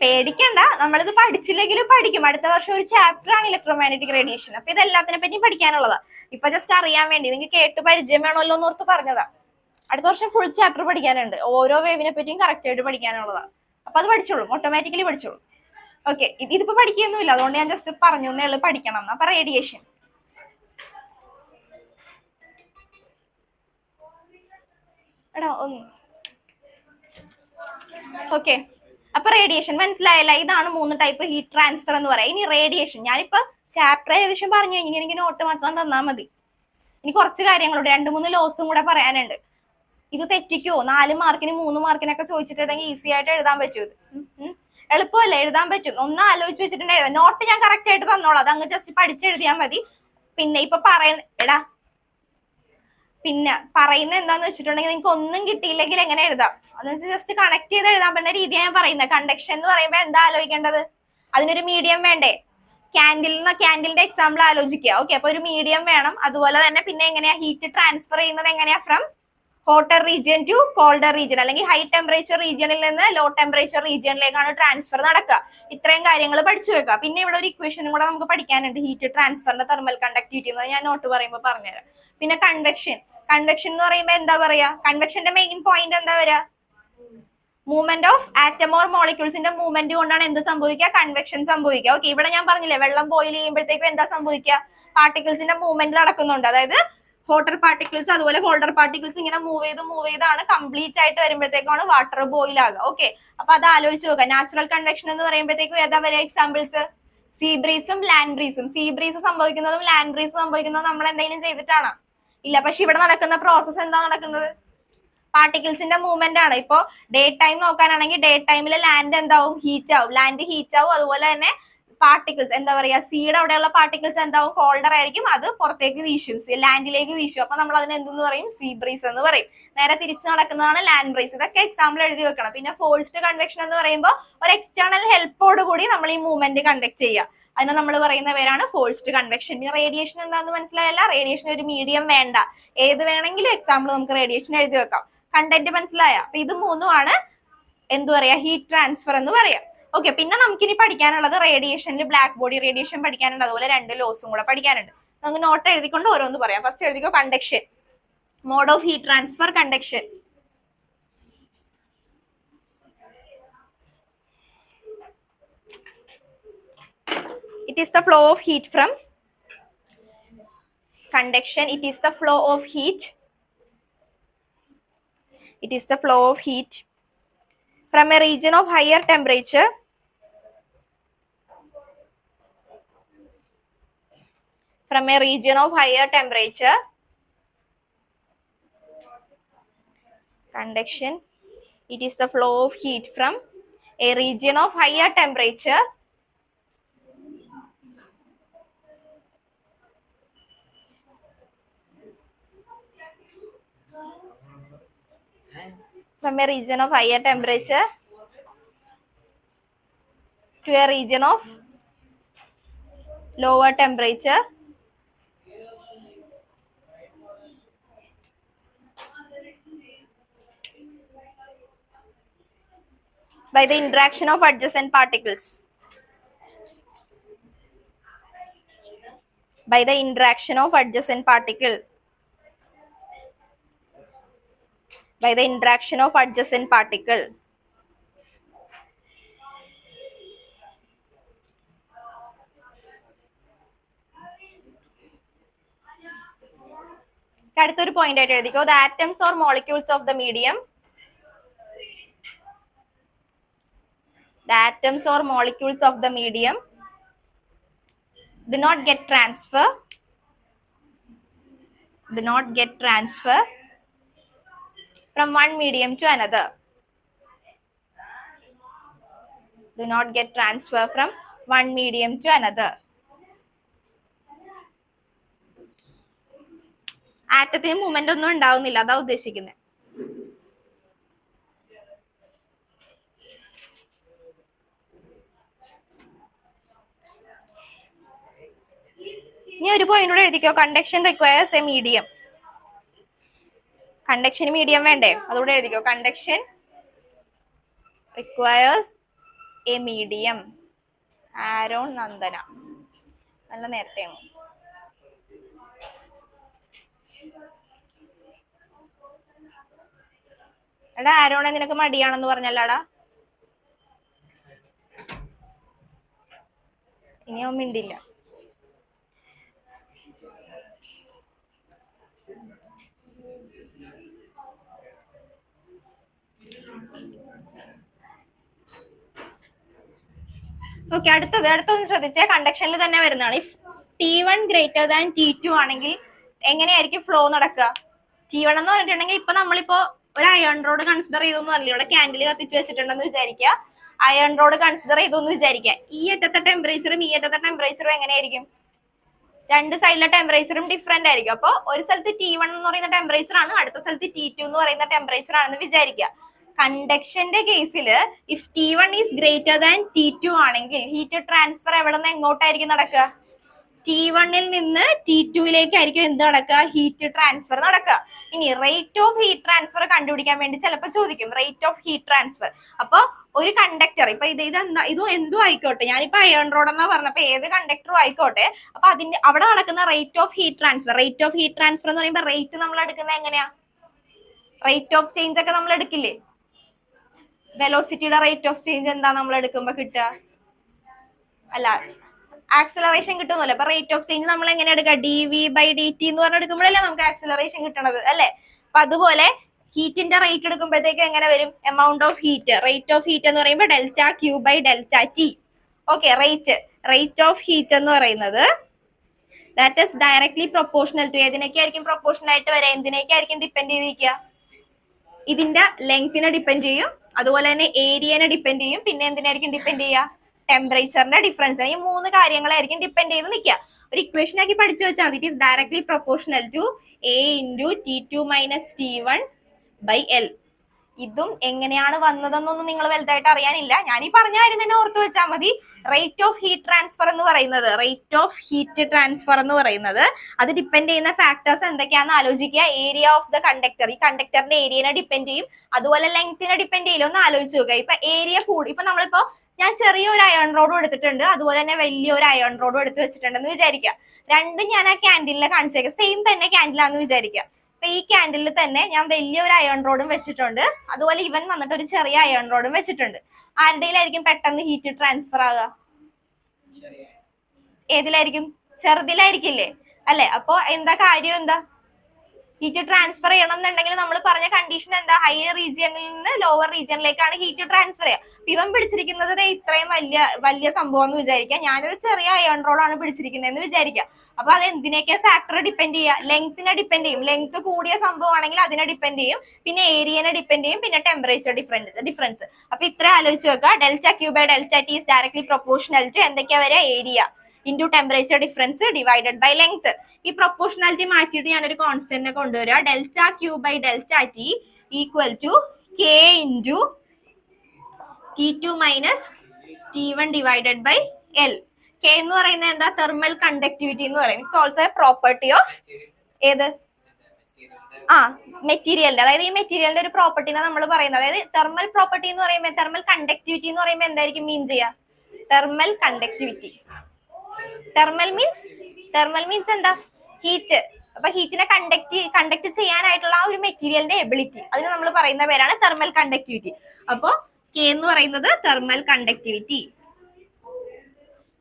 പേടിക്കണ്ട, നമ്മളിത് പഠിച്ചില്ലെങ്കിലും പഠിക്കും. അടുത്ത വർഷം ഒരു ചാപ്റ്റർ ആണ് ഇലക്ട്രോമാഗ്നറ്റിക് റേഡിയേഷൻ. അപ്പൊ ഇതെല്ലാത്തിനെ പറ്റി പഠിക്കാനുള്ളതാ. ഇപ്പൊ ജസ്റ്റ് അറിയാൻ വേണ്ടി, നിങ്ങൾക്ക് കേട്ട് പരിചയം വേണമല്ലോ എന്ന് ഓർത്ത് പറഞ്ഞതാ. അടുത്ത വർഷം ഫുൾ ചാപ്റ്റർ പഠിക്കാനുണ്ട്, ഓരോ വേവിനെ പറ്റിയും കറക്റ്റ് ആയിട്ട് പഠിക്കാനുള്ളതാ. അപ്പൊ അത് പഠിച്ചോളൂ, ഓട്ടോമാറ്റിക്കലി പഠിച്ചോളൂ. ഓക്കെ, ഇതിപ്പോ പഠിക്കൊന്നുമില്ല, അതുകൊണ്ട് ഞാൻ ജസ്റ്റ് പറഞ്ഞു എന്നേ ഉള്ളൂ, പഠിക്കണം. അപ്പൊ റേഡിയേഷൻ, ഓക്കെ. അപ്പൊ റേഡിയേഷൻ മനസ്സിലായല്ല? ഇതാണ് 3 ടൈപ്പ് ഹീറ്റ് ട്രാൻസ്ഫർ എന്ന് പറയാം. ഇനി റേഡിയേഷൻ ഞാനിപ്പോ ചാപ്റ്റർ ഏകദേശം പറഞ്ഞു കഴിഞ്ഞു, എനിക്ക് നോട്ട് മാത്രം തന്നാൽ മതി. ഇനി കുറച്ച് കാര്യങ്ങളുണ്ട്, 2-3 ലോസും കൂടെ പറയാനുണ്ട്. ഇത് തെറ്റിക്കോ, 4 മാർക്കിന് 3 മാർക്കിനൊക്കെ ചോദിച്ചിട്ടുണ്ടെങ്കിൽ ഈസി ആയിട്ട് എഴുതാൻ പറ്റും. എളുപ്പമല്ലേ? എഴുതാൻ പറ്റും. ഒന്ന് ആലോചിച്ച് വെച്ചിട്ടുണ്ടെങ്കിൽ നോട്ട് ഞാൻ കറക്റ്റ് ആയിട്ട് തന്നോളാം, അത് അങ്ങ് ജസ്റ്റ് പഠിച്ചെഴുതിയാൽ മതി. പിന്നെ ഇപ്പൊ പിന്നെ പറയുന്നത് എന്താന്ന് വെച്ചിട്ടുണ്ടെങ്കിൽ നിങ്ങൾക്ക് ഒന്നും കിട്ടിയില്ലെങ്കിൽ എങ്ങനെ എഴുതാം, അതെന്ന് വെച്ചാൽ ജസ്റ്റ് കണക്ട് ചെയ്ത് എഴുതാൻ പറ്റുന്ന രീതിയാണ് ഞാൻ പറയുന്നത്. കണ്ടക്ഷൻ എന്ന് പറയുമ്പോൾ എന്താ ആലോചിക്കേണ്ടത്? അതിനൊരു മീഡിയം വേണ്ടേ? ക്യാൻഡിലിന്റെ എക്സാമ്പിൾ ആലോചിക്കുക. ഓക്കെ, അപ്പൊ ഒരു മീഡിയം വേണം. അതുപോലെ തന്നെ പിന്നെ എങ്ങനെയാ ഹീറ്റ് ട്രാൻസ്ഫർ ചെയ്യുന്നത്? എങ്ങനെയാ? From hotter region to colder region, അല്ലെങ്കിൽ ഹൈ ടെമ്പറേച്ചർ റീജിയനിൽ നിന്ന് ലോ ടെമ്പറേച്ചർ റീജിയനിലേക്കാണ് ട്രാൻസ്ഫർ നടക്കുക. ഇത്രയും കാര്യങ്ങൾ പഠിച്ചു വെക്കുക. പിന്നെ ഇവിടെ ഒരു ഇക്വേഷനും കൂടെ നമുക്ക് പഠിക്കാനുണ്ട്, ഹീറ്റ് ട്രാൻസ്ഫറിന്റെ തെർമൽ കണ്ടക്ടിവിറ്റി എന്ന്. ഞാൻ നോട്ട് പറയുമ്പോൾ പറഞ്ഞുതരാം. പിന്നെ കൺവെക്ഷൻ എന്ന് പറയുമ്പോൾ എന്താ പറയാ? കൺവെക്ഷന്റെ മെയിൻ പോയിന്റ് എന്താ വരിക? മൂവ്മെന്റ് ഓഫ് ആറ്റം ഓർ മോളിക്യൂൾസിന്റെ മൂവ്മെന്റ് കൊണ്ടാണ് എന്ത് സംഭവിക്കുക? കൺവെക്ഷൻ സംഭവിക്കുക. ഓക്കെ, ഇവിടെ ഞാൻ പറഞ്ഞില്ലേ, വെള്ളം ബോയിൽ ചെയ്യുമ്പോഴത്തേക്കും എന്താ സംഭവിക്കുക? പാർട്ടിക്കിൾസിന്റെ മൂവ്മെന്റ് നടക്കുന്നുണ്ട്. അതായത് ഹോട്ടർ പാർട്ടിക്കിൾസ് അതുപോലെ കോൾഡർ പാർട്ടിക്കിൾസ് ഇങ്ങനെ മൂവ് ചെയ്താണ് കംപ്ലീറ്റ് ആയിട്ട് വരുമ്പോഴത്തേക്കാണ് വാട്ടർ ബോയിൽ ആകുക. ഓക്കെ, അപ്പൊ അത് ആലോചിച്ച് നോക്കുക. നാച്ചുറൽ കൺവെക്ഷൻ എന്ന് പറയുമ്പോഴത്തേക്കും ഏതാ വരിക എക്സാമ്പിൾസ്? സീ ബ്രീസും ലാൻഡ് ബ്രീസും. സീ ബ്രീസ് സംഭവിക്കുന്നതും ലാൻഡ് ബ്രീസ് സംഭവിക്കുന്നതും നമ്മൾ എന്തെങ്കിലും ചെയ്തിട്ടാണോ? ഇല്ല. പക്ഷെ ഇവിടെ നടക്കുന്ന പ്രോസസ് എന്താ നടക്കുന്നത്? പാർട്ടിക്കിൾസിന്റെ മൂവ്മെന്റ് ആണ്. ഇപ്പോ ഡേ ടൈം നോക്കാനാണെങ്കിൽ ഡേ ടൈമിൽ ലാൻഡ് എന്താവും? ഹീറ്റ് ആവും. അതുപോലെ തന്നെ പാർട്ടിക്കിൾസ് എന്താ പറയാ, സീയുടെ അവിടെയുള്ള പാർട്ടിക്കിൾസ് എന്താവും? കോൾഡർ ആയിരിക്കും, അത് പുറത്തേക്ക് വീശും, ലാൻഡിലേക്ക് വീശും. അപ്പൊ നമ്മൾ അതിന് എന്തെന്ന് പറയും? സീ ബ്രീസ് എന്ന് പറയും. നേരെ തിരിച്ചു നടക്കുന്നതാണ് ലാൻഡ് ബ്രീസ്. ഇതൊക്കെ എക്സാമ്പിൾ എഴുതി വെക്കണം. പിന്നെ ഫോഴ്സ്ഡ് കൺവെക്ഷൻ എന്ന് പറയുമ്പോൾ ഒരു എക്സ്റ്റേണൽ ഹെൽപ്പോട് കൂടി നമ്മൾ ഈ മൂവ്മെന്റ് കണ്ടക്ട് ചെയ്യുക, അതിനെ നമ്മൾ പറയുന്ന പേരാണ് ഫോഴ്സ്ഡ് കൺവെക്ഷൻ. റേഡിയേഷൻ എന്താണെന്ന് മനസ്സിലായല്ല? റേഡിയേഷൻ ഒരു മീഡിയം വേണ്ട, ഏത് വേണമെങ്കിലും എക്സാമ്പിൾ നമുക്ക് റേഡിയേഷൻ എഴുതി വെക്കാം. കണ്ടന്റ് മനസ്സിലായ? അപ്പൊ ഇത് 3ഉമാണ് എന്ത് പറയാ, ഹീറ്റ് ട്രാൻസ്ഫർ എന്ന് പറയാം. ഓക്കെ, പിന്നെ നമുക്കിനി പഠിക്കാനുള്ളത് റേഡിയേഷനിൽ ബ്ലാക്ക് ബോഡി റേഡിയേഷൻ പഠിക്കാനുണ്ട്, അതുപോലെ 2 ലോസും കൂടെ പഠിക്കാനുണ്ട്. നമുക്ക് നോട്ട് എഴുതിക്കൊണ്ട് ഓരോന്ന് പറയാം. ഫസ്റ്റ് എഴുതിക്കോ, conduction, mode of heat transfer, conduction. It is the flow of heat from conduction, it is the flow of heat. It is the flow of heat from a region of higher temperature conduction, it is the flow of heat from a region of higher temperature to a region of lower temperature by the interaction of adjacent particles. By the interaction of adjacent particle. By the interaction of adjacent particle. അടുത്തൊരു point ആയിട്ട് എഴുതിക്കോ. The atoms or molecules of the medium. The atoms or molecules of the medium do not get transfer. Do not get transfer from one medium to another. Do not get transfer from one medium to another. ആറ്റത്തിന് movement ഒന്നും ഉണ്ടാവുന്നില്ല, അതാ ഉദ്ദേശിക്കുന്നത്. ഇനി ഒരു point കൂടെ എഴുതിക്കോ. Conduction requires a medium. കണ്ടക്ഷന് മീഡിയം വേണ്ടേ, അതുകൂടെ എഴുതിക്കോ. Conduction requires a medium. Aaron Nandana, നല്ല നേരത്തെയാണ്. എടാ ആരോണെ, നിനക്ക് മടിയാണെന്ന് പറഞ്ഞല്ലാടാ. ഇനി അവൻ മിണ്ടില്ല. ഓക്കെ, അടുത്തൊന്ന് ശ്രദ്ധിച്ചേ. കണ്ടക്ഷനിൽ തന്നെ വരുന്നതാണ്. If T1 greater than T2 ആണെങ്കിൽ എങ്ങനെയായിരിക്കും ഫ്ലോ നടക്കുക? T1 എന്ന് പറഞ്ഞിട്ടുണ്ടെങ്കിൽ ഇപ്പൊ നമ്മളിപ്പോ ഒരു അയൺ റോഡ് കൺസിഡർ ചെയ്തു എന്ന് പറഞ്ഞില്ല. ഇവിടെ ക്യാൻഡിൽ കത്തിച്ച് വെച്ചിട്ടുണ്ടെന്ന് വിചാരിക്കുക. അയൺ റോഡ് കൺസിഡർ ചെയ്തു എന്ന് വിചാരിക്കുക. ഈ അറ്റത്തെ ടെമ്പറേച്ചറും ഈ അറ്റത്തെ ടെമ്പറേച്ചറും എങ്ങനെയായിരിക്കും? രണ്ട് സൈഡിലെ ടെമ്പറേച്ചറും ഡിഫറെന്റ് ആയിരിക്കും. അപ്പോൾ ഒരു സ്ഥലത്ത് T1 എന്ന് പറയുന്ന ടെമ്പറേച്ചർ ആണ്, അടുത്ത സ്ഥലത്ത് T2 എന്ന് പറയുന്ന ടെമ്പറേച്ചർ ആണെന്ന് വിചാരിക്കുക. കണ്ടക്ഷന്റെ കേസിൽ if T1 is greater than T2 ആണെങ്കിൽ ഹീറ്റ് ട്രാൻസ്ഫർ എവിടെ നിന്ന് എങ്ങോട്ടായിരിക്കും നടക്കുക? T1ൽ നിന്ന് T2യിലേക്കായിരിക്കും എന്ത് നടക്കുക? ഹീറ്റ് ട്രാൻസ്ഫർ നടക്കുക. ഇനി റേറ്റ് ഓഫ് ഹീറ്റ് ട്രാൻസ്ഫർ കണ്ടുപിടിക്കാൻ വേണ്ടി ചിലപ്പോൾ ചോദിക്കും റേറ്റ് ഓഫ് ഹീറ്റ് ട്രാൻസ്ഫർ. അപ്പൊ ഒരു കണ്ടക്ടർ, ഇപ്പൊ ഇതെന്താ, ഇതും എന്തും ആയിക്കോട്ടെ, ഞാനിപ്പോ അയൺ റോഡ് എന്നാ പറഞ്ഞപ്പോ ഏത് കണ്ടക്ടറും ആയിക്കോട്ടെ, അപ്പൊ അതിന്റെ അവിടെ നടക്കുന്ന റേറ്റ് ഓഫ് ഹീറ്റ് ട്രാൻസ്ഫർ എന്ന് പറയുമ്പോൾ റേറ്റ് നമ്മൾ എടുക്കുന്നത് എങ്ങനെയാ? റേറ്റ് ഓഫ് ചേഞ്ച് ഒക്കെ നമ്മൾ എടുക്കില്ലേ? വെലോസിറ്റിയുടെ റേറ്റ് ഓഫ് ചേഞ്ച് എന്താ നമ്മൾ എടുക്കുമ്പോ കിട്ടുക? അല്ല, ആക്സലറേഷൻ കിട്ടുന്നല്ലോ. അപ്പൊ റേറ്റ് ഓഫ് ചേഞ്ച് നമ്മൾ എങ്ങനെ എടുക്കുക? dv/dt എന്ന് പറഞ്ഞ് എടുക്കുമ്പോഴല്ലേ നമുക്ക് ആക്സലറേഷൻ കിട്ടണത്, അല്ലെ? അപ്പൊ അതുപോലെ ഹീറ്റിന്റെ റേറ്റ് എടുക്കുമ്പോഴത്തേക്ക് എങ്ങനെ വരും? Amount of heat, rate of heat എന്ന് പറയുമ്പോൾ ΔQ/ΔT. Okay, rate of heat എന്ന് പറയുന്നത് that is directly proportional to ഏതിനൊക്കെയായിരിക്കും പ്രൊപ്പോർഷണൽ ആയിട്ട് വരാം? എന്തിനൊക്കെയായിരിക്കും ഡിപ്പെൻഡ് ചെയ്തിരിക്കുക? ഇതിന്റെ ലെങ്തിനെ ഡിപ്പെൻഡ് ചെയ്യും, അതുപോലെ തന്നെ ഏരിയനെ ഡിപ്പെൻഡ് ചെയ്യും, പിന്നെ എന്തിനായിരിക്കും ഡിപ്പെൻഡ് ചെയ്യുക? ടെമ്പറേച്ചറിന്റെ ഡിഫറൻസ്. ഈ മൂന്ന് കാര്യങ്ങളായിരിക്കും ഡിപ്പെൻഡ് ചെയ്ത് നിൽക്കുക. ഒരു ഇക്വേഷൻ ആക്കി പഠിച്ചു വെച്ചാൽ മതി. It is directly proportional to A × T2 - T1/L. ഇതും എങ്ങനെയാണ് വന്നതെന്നൊന്നും നിങ്ങൾ വലുതായിട്ട് അറിയാനില്ല. ഞാൻ ഈ പറഞ്ഞ കാര്യം തന്നെ ഓർത്തു വെച്ചാൽ മതി. റേറ്റ് ഓഫ് ഹീറ്റ് ട്രാൻസ്ഫർ എന്ന് പറയുന്നത് അത് ഡിപ്പെൻഡ് ചെയ്യുന്ന ഫാക്ടേഴ്സ് എന്തൊക്കെയാണെന്ന് ആലോചിക്കുക. ഏരിയ ഓഫ് ദ കണ്ടക്ടർ, ഈ കണ്ടക്ടറിന്റെ ഏരിയനെ ഡിപ്പെൻഡ് ചെയ്യും, അതുപോലെ ലെങ്തിനെ ഡിപ്പെൻഡ് ചെയ്യില്ല. ഒന്ന് ആലോചിച്ച് നോക്കുക. ഇപ്പൊ ഏരിയ കൂടി, ഇപ്പൊ നമ്മളിപ്പോ ഞാൻ ചെറിയൊരു അയൺ റോഡും എടുത്തിട്ടുണ്ട്, അതുപോലെ തന്നെ വലിയൊരു അയൺ റോഡും എടുത്ത് വെച്ചിട്ടുണ്ടെന്ന് വിചാരിക്കുക. രണ്ടും ഞാൻ ആ ക്യാൻഡിലിൽ കാണിച്ചേക്കാം. സെയിം തന്നെ ക്യാൻഡിലാന്ന് വിചാരിക്കുക. അപ്പൊ ഈ ക്യാൻഡിലിൽ തന്നെ ഞാൻ വലിയൊരു അയൺ റോഡും വെച്ചിട്ടുണ്ട്, അതുപോലെ ഇവൻ വന്നിട്ട് ഒരു ചെറിയ അയൺ റോഡും വെച്ചിട്ടുണ്ട്. ആരുടെയിലായിരിക്കും പെട്ടെന്ന് ഹീറ്റ് ട്രാൻസ്ഫർ ആകുക? ഏതിലായിരിക്കും? ചെറുതിലായിരിക്കില്ലേ? അല്ലെ? അപ്പൊ എന്താ കാര്യം? എന്താ ഹീറ്റ് ട്രാൻസ്ഫർ ചെയ്യണം എന്നുണ്ടെങ്കിൽ നമ്മൾ പറഞ്ഞ കണ്ടീഷൻ എന്താ? ഹയർ റീജിയനിൽ നിന്ന് ലോവർ റീജിയനിലേക്കാണ് ഹീറ്റ് ട്രാൻസ്ഫർ ചെയ്യുക. ഇവൻ പിടിച്ചിരിക്കുന്നത് ഇത്രയും വലിയ സംഭവം എന്ന് വിചാരിക്കാം, ഞാനൊരു ചെറിയ അയൺ റോഡ് ആണ് പിടിച്ചിരിക്കുന്നത് വിചാരിക്കാം. അപ്പൊ അത് എന്തിനൊക്കെ ഫാക്ടർ ഡിപ്പെൻഡ് ചെയ്യുക? ലെങ്ത്തിനെ ഡിപ്പെൻഡ് ചെയ്യും. ലെങ്ത് കൂടിയ സംഭവമാണെങ്കിൽ അതിനെ ഡിപ്പെൻഡ് ചെയ്യും, പിന്നെ ഏരിയനെ ഡിപ്പെൻഡ് ചെയ്യും, പിന്നെ ടെമ്പറേച്ചർ ഡിഫറൻസ്. അപ്പൊ ഇത്ര ആലോചിച്ച് വെക്കുക. Delta Q by delta T is directly proportional to എന്തൊക്കെയാ വരെ? Area into temperature difference divided by length. ഈ പ്രൊപ്പോർഷണാലിറ്റി മാറ്റിയിട്ട് ഞാനൊരു കോൺസ്റ്റന്റിനെ കൊണ്ടുവരിക. Delta Q by delta T equal to K into T2 minus T1 divided by L. K എന്ന് പറയുന്നത് എന്താ? തെർമൽ കണ്ടക്ടിവിറ്റി എന്ന് പറയും. It's also a property of ഏത്? മെറ്റീരിയലിന്റെ, അതായത് ഈ മെറ്റീരിയലിന്റെ ഒരു പ്രോപ്പർട്ടിനെ നമ്മൾ പറയുന്നത്. അതായത് തെർമൽ പ്രോപ്പർട്ടി എന്ന് പറയുമ്പോൾ, തെർമൽ കണ്ടക്ടിവിറ്റി എന്ന് പറയുമ്പോൾ എന്തായിരിക്കും മീൻ ചെയ്യുക? Thermal conductivity. തെർമൽ മീൻസ് എന്താ? ഹീറ്റ്. അപ്പൊ ഹീറ്റിനെ കണ്ടക്ട് ചെയ്യാനായിട്ടുള്ള ആ ഒരു മെറ്റീരിയലിന്റെ എബിലിറ്റി, അതിന് നമ്മൾ പറയുന്ന പേരാണ് തെർമൽ കണ്ടക്ടിവിറ്റി. അപ്പോ കെ എന്ന് പറയുന്നത് തെർമൽ കണ്ടക്ടിവിറ്റി.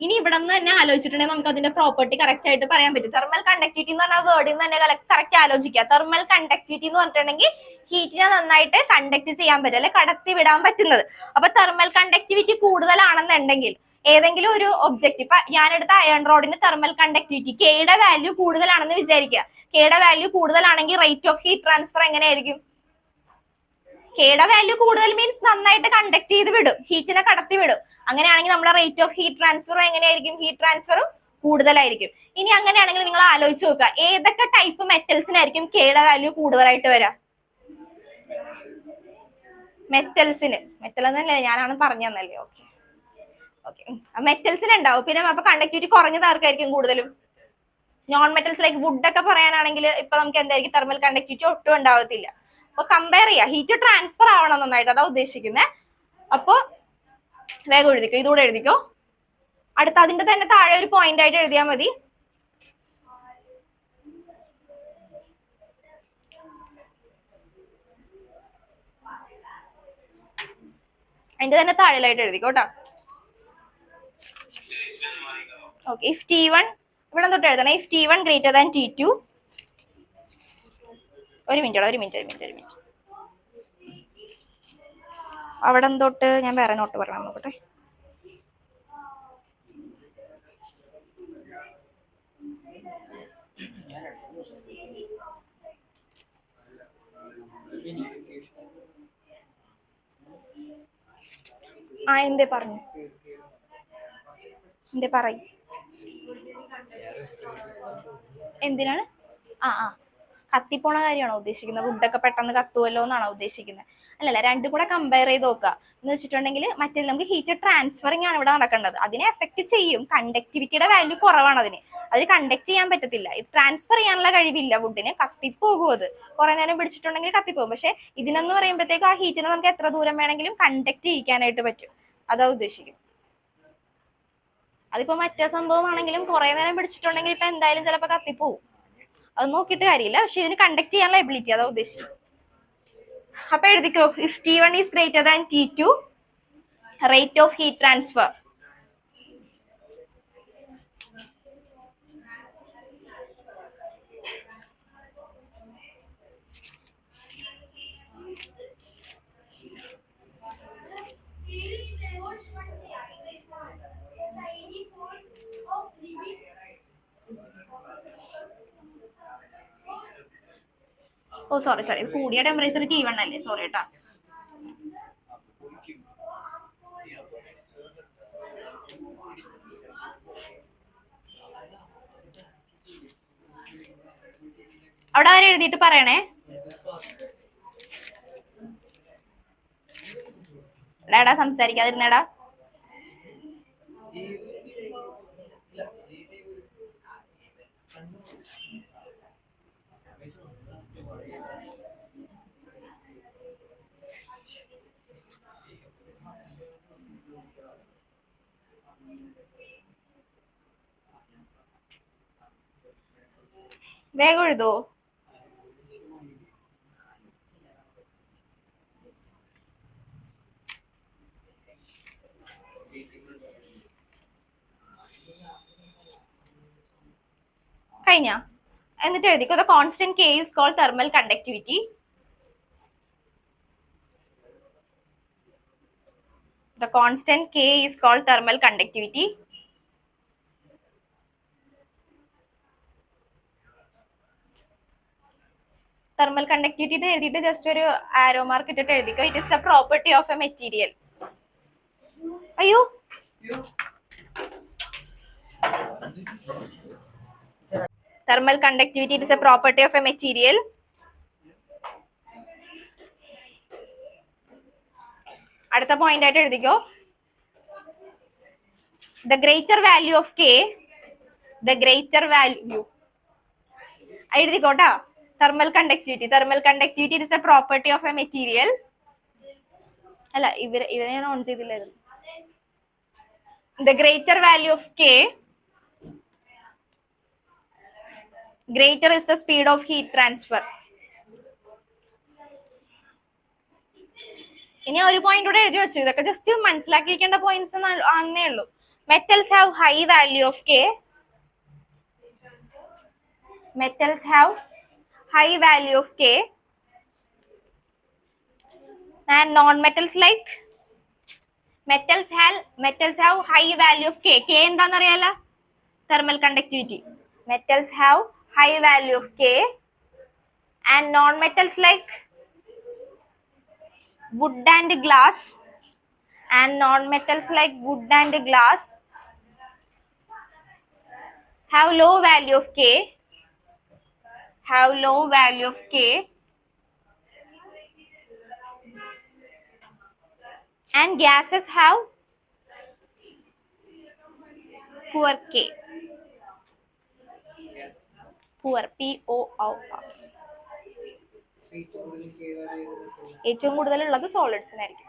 ഇനി ഇവിടെ നിന്ന് തന്നെ ആലോചിച്ചിട്ടുണ്ടെങ്കിൽ നമുക്ക് അതിന്റെ പ്രോപ്പർട്ടി കറക്റ്റ് ആയിട്ട് പറയാൻ പറ്റും. തെർമൽ കണ്ടക്ടിവിറ്റി എന്ന് പറഞ്ഞ വേർഡിൽ നിന്ന് തന്നെ കറക്റ്റ് ആലോചിക്കുക. തെർമൽ കണ്ടക്ടിവിറ്റി എന്ന് പറഞ്ഞിട്ടുണ്ടെങ്കിൽ ഹീറ്റിനെ നന്നായിട്ട് കണ്ടക്ട് ചെയ്യാൻ പറ്റും, അല്ലെ കടത്തി വിടാൻ പറ്റുന്നത്. അപ്പൊ തെർമൽ കണ്ടക്ടിവിറ്റി കൂടുതലാണെന്നുണ്ടെങ്കിൽ ഏതെങ്കിലും ഒരു ഒബ്ജക്റ്റ്, ഇപ്പൊ ഞാനെടുത്ത അയൺ റോഡിന് തെർമൽ കണ്ടക്ടിവിറ്റി കെയുടെ വാല്യൂ കൂടുതലാണെന്ന് വിചാരിക്കുക. കെയുടെ വാല്യൂ കൂടുതലാണെങ്കിൽ റേറ്റ് ഓഫ് ഹീറ്റ് ട്രാൻസ്ഫർ എങ്ങനെയായിരിക്കും? കെയുടെ വാല്യൂ കൂടുതൽ മീൻസ് നന്നായിട്ട് കണ്ടക്ട് ചെയ്ത് വിടും, ഹീറ്റിനെ കടത്തി വിടും. അങ്ങനെയാണെങ്കിൽ നമ്മുടെ റേറ്റ് ഓഫ് ഹീറ്റ് ട്രാൻസ്ഫറും എങ്ങനെയായിരിക്കും? ഹീറ്റ് ട്രാൻസ്ഫറും കൂടുതലായിരിക്കും. ഇനി അങ്ങനെയാണെങ്കിൽ നിങ്ങൾ ആലോചിച്ച് നോക്കുക, ഏതൊക്കെ ടൈപ്പ് മെറ്റൽസിനായിരിക്കും കെയുടെ വാല്യൂ കൂടുതലായിട്ട് വരാം? മെറ്റൽ എന്നല്ലേ ഞാനാണ് പറഞ്ഞു തന്നല്ലേ? ഓക്കെ, മെറ്റൽസിന് ഉണ്ടാവും. പിന്നെ അപ്പൊ കണ്ടക്ടിവിറ്റി കുറഞ്ഞത് ആർക്കായിരിക്കും കൂടുതലും? നോൺ മെറ്റൽസ് ലൈക്ക് വുഡ് ഒക്കെ പറയാനാണെങ്കിൽ ഇപ്പൊ നമുക്ക് എന്തായിരിക്കും? തെർമൽ കണ്ടക്ടിവിറ്റി ഒട്ടും ഉണ്ടാവത്തില്ല. അപ്പൊ കമ്പയർ ചെയ്യാം, ഹീറ്റ് ട്രാൻസ്ഫർ ആവണം നന്നായിട്ട്, അതാ ഉദ്ദേശിക്കുന്നത്. അപ്പൊ വേഗം എഴുതിക്കോ, ഇതുകൂടെ എഴുതിക്കോ. അടുത്ത അതിന്റെ തന്നെ താഴെ ഒരു പോയിന്റ് ആയിട്ട് എഴുതിയാൽ മതി. അതിന്റെ തന്നെ താഴെയായിട്ട് എഴുതിക്കോ കേട്ടോ. ഓക്കെ, ഇഫ് T1 ഇവിടെ തൊട്ട് എഴുതണം. If T1 greater than T2. ഒരു മിനിറ്റ്. അവിടെ തൊട്ട് ഞാൻ വേറെ നോട്ട് പറയാൻ നോക്കട്ടെ. എന്തേ പറഞ്ഞു? പറയും. എന്തിനാണ്? കത്തിപ്പോണ കാര്യമാണോ ഉദ്ദേശിക്കുന്നത്? വുഡൊക്കെ പെട്ടെന്ന് കത്തുമല്ലോ എന്നാണോ ഉദ്ദേശിക്കുന്നത്? അല്ലല്ല, രണ്ടും കൂടെ കമ്പയർ ചെയ്ത് നോക്കുക. എന്ന് വെച്ചിട്ടുണ്ടെങ്കിൽ മറ്റേ നമുക്ക് ഹീറ്റ് ട്രാൻസ്ഫറിങ് ആണ് ഇവിടെ നടക്കേണ്ടത്. അതിനെ എഫക്ട് ചെയ്യും. കണ്ടക്ടിവിറ്റിയുടെ വാല്യൂ കുറവാണ് അതിന് കണ്ടക്ട് ചെയ്യാൻ പറ്റത്തില്ല. ഇത് ട്രാൻസ്ഫർ ചെയ്യാനുള്ള കഴിവില്ല വുഡിന്, കത്തിപ്പോകും. അത് കുറെ നേരം പിടിച്ചിട്ടുണ്ടെങ്കിൽ കത്തിപ്പോകും. പക്ഷെ ഇതിനെന്ന് പറയുമ്പോഴത്തേക്കും ആ ഹീറ്റിനെ നമുക്ക് എത്ര ദൂരം വേണമെങ്കിലും കണ്ടക്ട് ചെയ്യിക്കാനായിട്ട് പറ്റും. അതാ ഉദ്ദേശിക്കുന്നത്. അതിപ്പോ മറ്റേ സംഭവമാണെങ്കിലും കുറെ നേരം പിടിച്ചിട്ടുണ്ടെങ്കിൽ ഇപ്പൊ എന്തായാലും ചിലപ്പോൾ കത്തിപ്പോവും. അത് നോക്കിയിട്ട് കാര്യമില്ല. പക്ഷെ ഇതിന് കണ്ടക്ട് ചെയ്യാനുള്ള എബിലിറ്റി, അതാ ഉദ്ദേശിച്ചത്. അപ്പൊ എഴുതിക്കോ, if T1 is greater than T2, rate of heat transfer. Sorry, ഇത് കൂടിയ ടെമ്പറേച്ചർ T1 അല്ലേ? സോറി കേട്ടാ. അവിടെ ആരും എഴുതിയിട്ട് പറയണേ. എടാ സംസാരിക്കാതിരുന്നേടാ. വേഗം എഴുതോ. കഴിഞ്ഞ എന്നിട്ട് എഴുതിക്കോ the constant K is called thermal conductivity. The constant K is called thermal conductivity. Thermal conductivity എഴുതിയിട്ട് ജസ്റ്റ് ഒരു ആരോ മാർക്ക് ഇട്ടിട്ട് എഴുതിക്കോ. It is a property of a material. അയ്യോ thermal conductivity, it is a property of a material. അടുത്ത point ആയിട്ട് എഴുതിക്കോ the greater value of K, the greater value എഴുതിക്കോട്ടാ thermal conductivity is a property of a material. അല്ല ഇവരെ ഞാൻ on ചെയ്തില്ലായിരുന്നു. the greater value of K, greater is the speed of heat transfer. ഇനി ഒരു point കൂടെ എഴുതി വെച്ചു. ഇതൊക്കെ ജസ്റ്റ് മനസ്സിലാക്കിയിരിക്കേണ്ട പോയിന്റ്സ് ആണെന്നേ ഉള്ളൂ. Metals have high value of K. Metals have high value of K and non-metals like metals have high value of K. K എന്താന്ന് അറിയാലോ thermal conductivity. Metals have high value of K and non-metals like wood and glass have low value of K. And gases have poor K. Poor P-O-R. ഏറ്റവും കൂടുതലുള്ളത് സോളിഡ്സിനായിരിക്കും.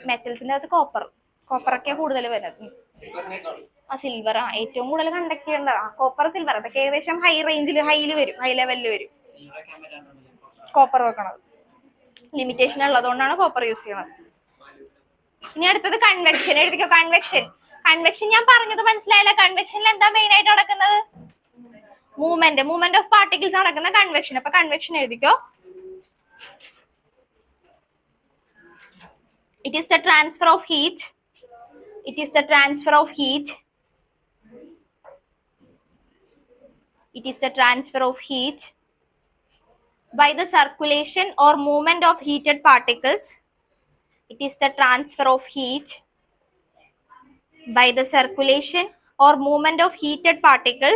മെറ്റൽസിന്റെ അകത്ത് കോപ്പറൊക്കെ കൂടുതൽ വരുന്നത്. Silver ഏറ്റവും കൂടുതൽ conduct ചെയ്യേണ്ട കോപ്പർ സിൽവർ അതൊക്കെ ഏകദേശം ഹൈ ലെവലിൽ വരും കോപ്പർ വെക്കണത്. ലിമിറ്റേഷൻ ഉള്ളതുകൊണ്ടാണ് കോപ്പർ യൂസ് ചെയ്യണത്. ഇനി അടുത്തത് കൺവെക്ഷൻ എഴുതിക്കോ. കൺവെക്ഷൻ ഞാൻ പറഞ്ഞത് മനസ്സിലായില്ല. കൺവെക്ഷനിൽ എന്താ മെയിൻ ആയിട്ട് നടക്കുന്നത്? മൂവ്മെന്റ് ഓഫ് പാർട്ടിക്കിൾസ് നടക്കുന്ന കൺവെക്ഷൻ. അപ്പൊ കൺവെക്ഷൻ എഴുതിക്കോ. It is the transfer of heat. By the circulation or movement of heated particles. By the circulation or movement of heated particles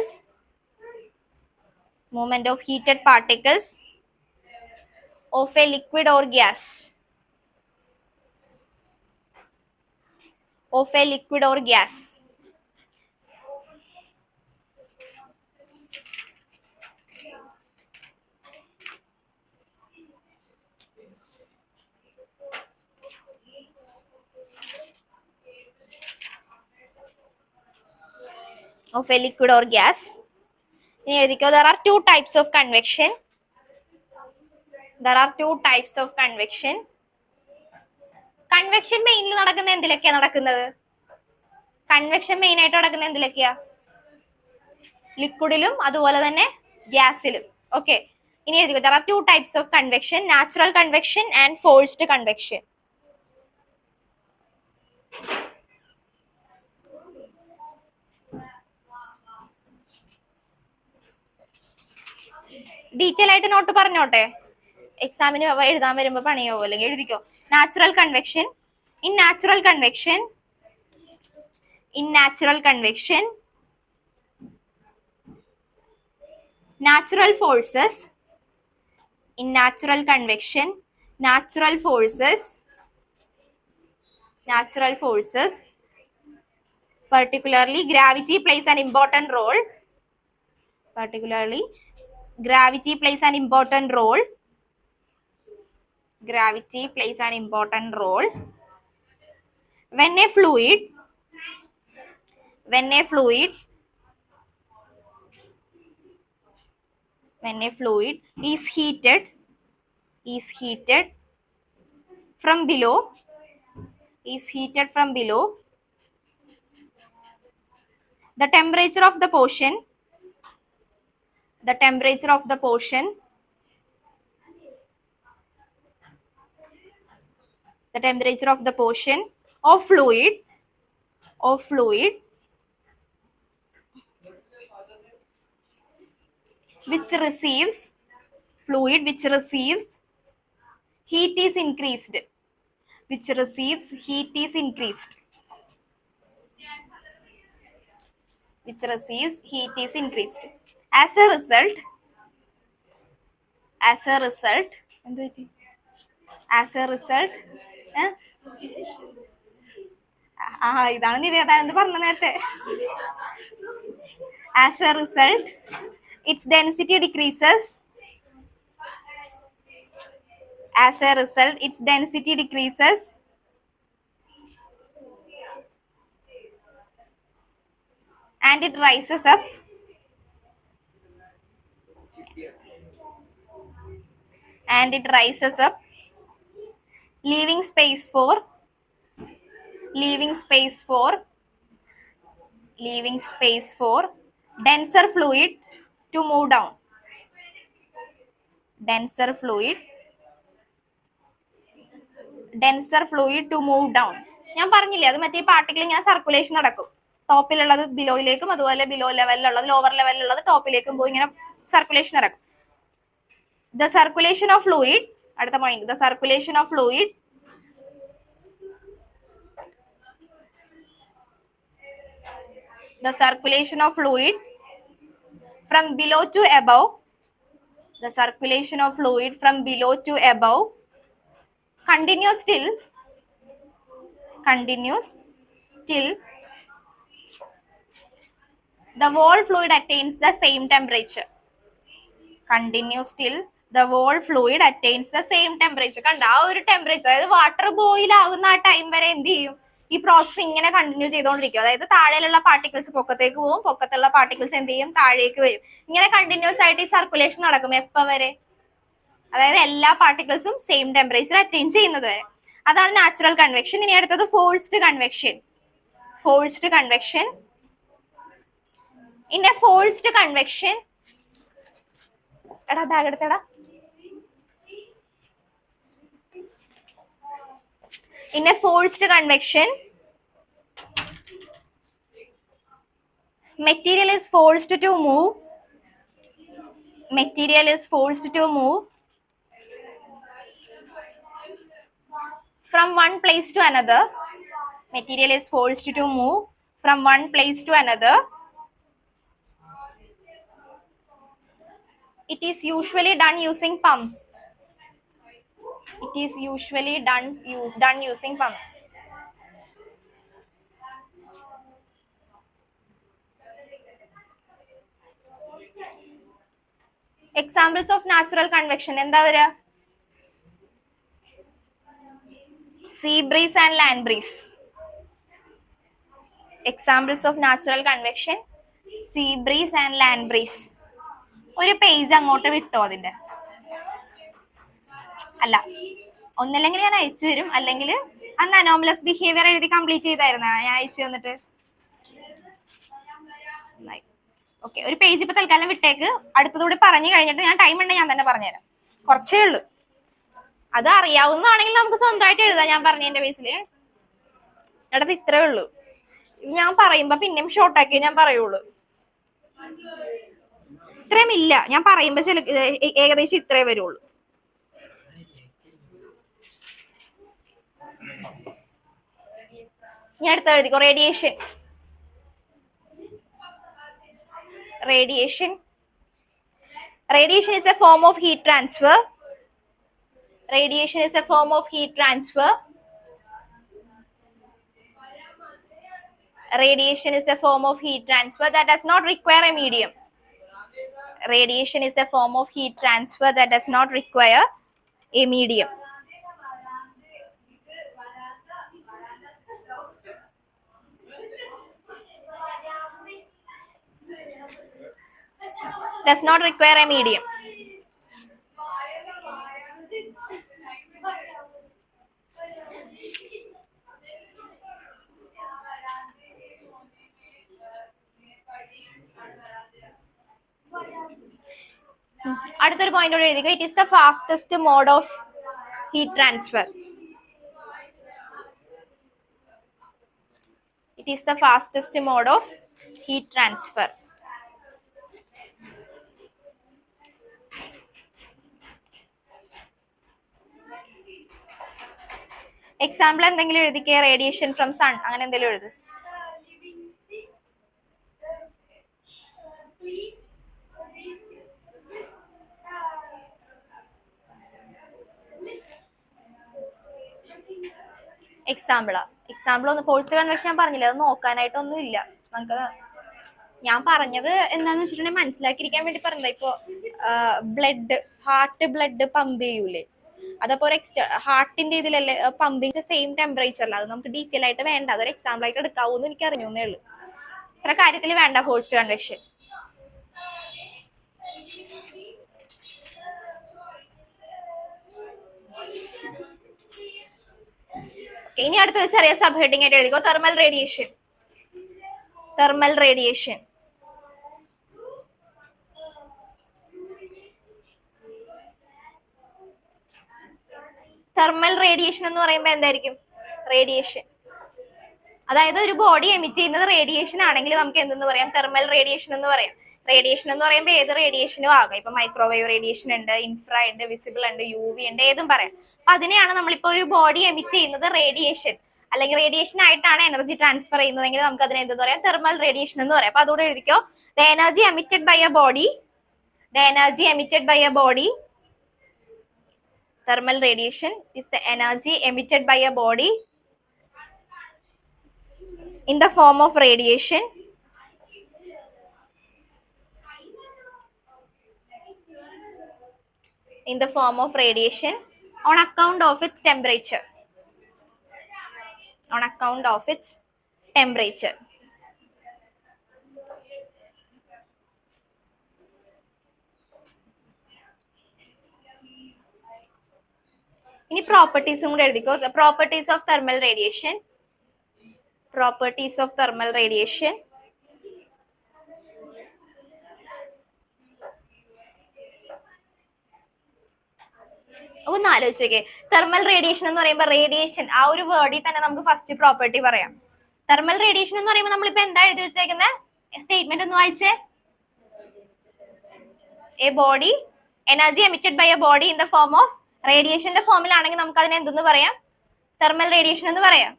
of a liquid or gas. There are two types of convection. Convection മെയിനിൽ നടക്കുന്ന എന്തിലൊക്കെയാ നടക്കുന്നത്? Convection main ആയിട്ട് നടക്കുന്ന എന്തിലൊക്കെയാ? ലിക്വിഡിലും അതുപോലെ തന്നെ ഗ്യാസിലും. Okay, ഇനി എഴുതിക്കോ. There are two types of convection, natural convection and forced convection. Detail ആയിട്ട് നോട്ട് പറഞ്ഞോട്ടെ, എക്സാമിന് എഴുതാൻ വരുമ്പോ പണിയാവോ. അല്ലെങ്കിൽ എഴുതിക്കോ. Natural convection. In natural convection, natural forces, particularly gravity plays an important role. When a fluid is heated from below, The temperature of the portion, the temperature of the portion, the temperature of the portion of fluid which receives fluid which receives heat is increased, which receives heat is increased, which receives heat is increased. As a result, as a result, as a result, ഇതാണ് നിവേദനം പറഞ്ഞ നേരത്തെ. As a result, its density decreases. As a result, its density decreases. And it rises up. And it rises up, leaving space for denser fluid to move down. Denser fluid to move down. ഞാൻ പറഞ്ഞില്ലേ അത് മറ്റേ particle ഇങ്ങനെ circulation നടക്കും. ടോപ്പിലുള്ളത് ബിലോയിലേക്കും അതുപോലെ below ലെവലിലുള്ളത് lower ലെവലിലുള്ളത് ടോപ്പിലേക്കും പോയി ഇങ്ങനെ circulation നടക്കും. The circulation of fluid, അടുത്ത point, the circulation of fluid from below to above, the circulation of fluid from below to above continues till the wall fluid attains the same temperature. Continues till the wall fluid attains the same temperature. കണ്ട ആ ഒരു temperature, അതായത് water boil ആകുന്ന ആ time വരെ എന്ത് ചെയ്യും, ഈ പ്രോസസ് ഇങ്ങനെ കണ്ടിന്യൂ ചെയ്തുകൊണ്ടിരിക്കും. അതായത് താഴെയുള്ള പാർട്ടിക്കിൾസ് പൊക്കത്തേക്ക് പോകും, പൊക്കത്തുള്ള പാർട്ടിക്കിൾസ് എന്ത് ചെയ്യും, താഴേക്ക് വരും. ഇങ്ങനെ കണ്ടിന്യൂസ് ആയിട്ട് ഈ സർക്കുലേഷൻ നടക്കും. എപ്പോ വരെ? അതായത് എല്ലാ പാർട്ടിക്കിൾസും സെയിം ടെമ്പറേച്ചർ അറ്റൈൻ ചെയ്യുന്നത് വരെ. അതാണ് നാച്ചുറൽ കൺവെക്ഷൻ. ഇനി അടുത്തത് forced convection. Forced convection. In A forced convection, എടാ bag എടുത്തടാ. In a forced convection, material is forced to move from one place to another. Material is forced to move from one place to another. It is usually done using pumps. It is usually done using pumps. Examples of natural convection എന്താ വരിക? Sea breeze and land breeze. Examples of natural convection, sea breeze and land breeze. ഒരു page അങ്ങോട്ട് വിട്ടോ അതിന്റെ. അല്ല, ഒന്നല്ലെങ്കിൽ ഞാൻ അയച്ചു തരും, അല്ലെങ്കിൽ അന്ന് അനോമലസ് ബിഹേവിയർ എഴുതി കംപ്ലീറ്റ് ചെയ്തായിരുന്നു ഞാൻ അയച്ചു തന്നിട്ട്. ഓക്കെ, ഒരു പേജ് ഇപ്പൊ തൽക്കാലം വിട്ടേക്ക്. അടുത്തതൂടെ പറഞ്ഞു കഴിഞ്ഞിട്ട് ഞാൻ ടൈം ഉണ്ടെങ്കിൽ ഞാൻ തന്നെ പറഞ്ഞുതരാം. കുറച്ചേ ഉള്ളൂ. അത് അറിയാവുന്നതാണെങ്കിൽ നമുക്ക് സ്വന്തമായിട്ട് എഴുതാം. ഞാൻ പറഞ്ഞതിന്റെ ബേസിൽ അടുത്ത് ഇത്രേ ഉള്ളൂ. ഞാൻ പറയുമ്പോ പിന്നെയും ഷോർട്ടാക്കിയേ ഞാൻ പറയുള്ളൂ. ഇത്രയും ഇല്ല, ഞാൻ പറയുമ്പോ ചില ഏകദേശം ഇത്രേ വരുള്ളൂ. ഞാൻ അടുത്ത എഴുതിക്കോ. Radiation. Radiation is a form of heat transfer. Radiation is a form of heat transfer. Radiation is a form of heat transfer that does not require a medium. Radiation is a form of heat transfer that does not require a medium. Does not require a medium. അടുത്തൊരു point കൂടെ എഴുതിക്കോ. It is the fastest mode of heat transfer. It is the fastest mode of heat transfer. Example എന്തെങ്കിലും എഴുതിക്കേ. Radiation from sun അങ്ങനെ എന്തെങ്കിലും എഴുതി. Example ഒന്ന് force convection ഞാൻ പറഞ്ഞില്ല, അത് നോക്കാനായിട്ടൊന്നും ഇല്ല. നമുക്ക് ഞാൻ പറഞ്ഞത് എന്താന്ന് വെച്ചിട്ടുണ്ടെങ്കിൽ മനസ്സിലാക്കിയിരിക്കാൻ വേണ്ടി പറഞ്ഞത്. ഇപ്പൊ ബ്ലഡ് പമ്പ് ചെയ്യൂലേ, അതപ്പോ ഹാർട്ടിന്റെ ഇതിലല്ലേ പമ്പിങ് സെയിം ടെമ്പറേച്ചറിൽ. അത് നമുക്ക് ഡീറ്റെയിൽ ആയിട്ട് വേണ്ട, അതൊരു എക്സാമ്പിൾ ആയിട്ട് എടുക്കാവൂന്ന് എനിക്ക് അറിഞ്ഞേ ഉള്ളൂ. ഇത്ര കാര്യത്തിൽ വേണ്ട ഫോഴ്സ്ഡ് കൺവെക്ഷൻ. ഇനി അടുത്തത് ചെറിയ സബ് ഹെഡിങ് ആയിട്ട് എഴുതിക്കോ. Thermal radiation. Thermal radiation thermal radiation എന്ന് പറയുമ്പോൾ എന്തായിരിക്കും? റേഡിയേഷൻ, അതായത് ഒരു ബോഡി എമിറ്റ് ചെയ്യുന്നത് റേഡിയേഷൻ ആണെങ്കിൽ നമുക്ക് എന്തെന്ന് പറയാം? തെർമൽ റേഡിയേഷൻ എന്ന് പറയാം. റേഡിയേഷൻ എന്ന് പറയുമ്പോൾ ഏത് റേഡിയേഷനും ആകാം. ഇപ്പൊ മൈക്രോവേവ് റേഡിയേഷൻ ഉണ്ട്, ഇൻഫ്രാ ഉണ്ട്, വിസിബിൾ ഉണ്ട്, UV ഉണ്ട്, ഏതും പറയാം. അപ്പൊ അതിനെയാണ് നമ്മളിപ്പോ ഒരു ബോഡി എമിറ്റ് ചെയ്യുന്നത് റേഡിയേഷൻ അല്ലെങ്കിൽ റേഡിയേഷൻ ആയിട്ടാണ് എനർജി ട്രാൻസ്ഫർ ചെയ്യുന്നതെങ്കിൽ നമുക്ക് അതിനെ എന്തെന്ന് പറയാം? തെർമൽ റേഡിയേഷൻ എന്ന് പറയാം. അപ്പൊ അതോടെ എഴുതിക്കോ. The energy emitted by a body thermal radiation is the energy emitted by a body in the form of radiation on account of its temperature. ഇനി പ്രോപ്പർട്ടീസും കൂടെ എഴുതിക്കോ. Properties of thermal radiation. ഒന്ന് ആലോചിച്ചേ. തെർമൽ റേഡിയേഷൻ എന്ന് പറയുമ്പോൾ radiation ആ ഒരു വേർഡിൽ തന്നെ നമുക്ക് ഫസ്റ്റ് പ്രോപ്പർട്ടി പറയാം. തെർമൽ റേഡിയേഷൻ എന്ന് പറയുമ്പോൾ നമ്മളിപ്പോ എന്താ എഴുതി വെച്ചേക്കുന്നത്? സ്റ്റേറ്റ്മെന്റ് ഒന്ന് വായിച്ചേ. A body, energy emitted by a body in the form of റേഡിയേഷന്റെ ഫോമിലാണെങ്കിൽ നമുക്ക് അതിനെ എന്തെന്ന് പറയാം? തെർമൽ റേഡിയേഷൻ എന്ന് പറയാം.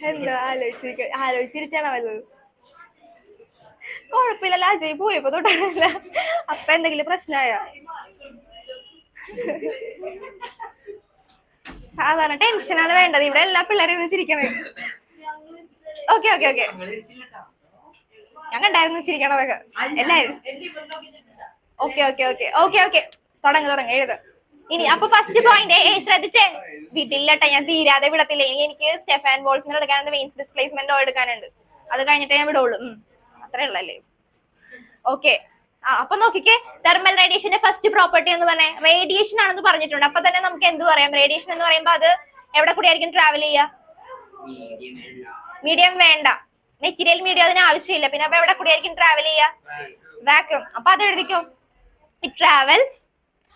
എന്താ ആലോചിച്ചിരിച്ചാണോ വല്ലത്? കുഴപ്പമില്ലല്ലോ, അജയ് പോയപ്പോ തൊട്ടല്ല. അപ്പൊ എന്തെങ്കിലും പ്രശ്നമായ? സാധാരണ ടെൻഷനാണ് വേണ്ടത്. ഇവിടെ എല്ലാ പിള്ളേരും ചിരിക്കണേ. ഓക്കെ ഞാൻ കണ്ടായിരുന്നു ചിരിക്കണതൊക്കെ എല്ലാരും. ഓക്കെ തുടങ്ങ എഴുത. ഇനി അപ്പൊ ഫസ്റ്റ് പോയിന്റ് ശ്രദ്ധിച്ചേ. വിടില്ലട്ടെ, ഞാൻ തീരാതെ വിടത്തില്ല. ഇനി എനിക്ക് സ്റ്റെഫാൻ ബോൾസ്മെൻ എടുക്കാനുണ്ട്, വെയിൻസ് ഡിസ്പ്ലേസ്മെന്റ് എടുക്കാനുണ്ട്. അത് കഴിഞ്ഞിട്ടേ ഞാൻ വിടുള്ളൂ. അത്രേ ഉള്ളല്ലേ? ഓക്കെ. അപ്പൊ നോക്കിക്കേ, തെർമൽ റേഡിയേഷന്റെ ഫസ്റ്റ് പ്രോപ്പർട്ടി എന്ന് പറഞ്ഞാൽ റേഡിയേഷൻ ആണെന്ന് പറഞ്ഞിട്ടുണ്ട്. അപ്പൊ തന്നെ നമുക്ക് എന്ത് പറയാം? റേഡിയേഷൻ എന്ന് പറയുമ്പോൾ അത് എവിടെ കൂടി ആയിരിക്കും ട്രാവൽ ചെയ്യുക? മീഡിയം വേണ്ട, മെറ്റീരിയൽ മീഡിയം അതിന് ആവശ്യമില്ല. പിന്നെ അപ്പൊ എവിടെ കൂടി ആയിരിക്കും ട്രാവൽ ചെയ്യുക? വാക്യൂം. അപ്പൊ അത് എഴുതിക്കും. It travels,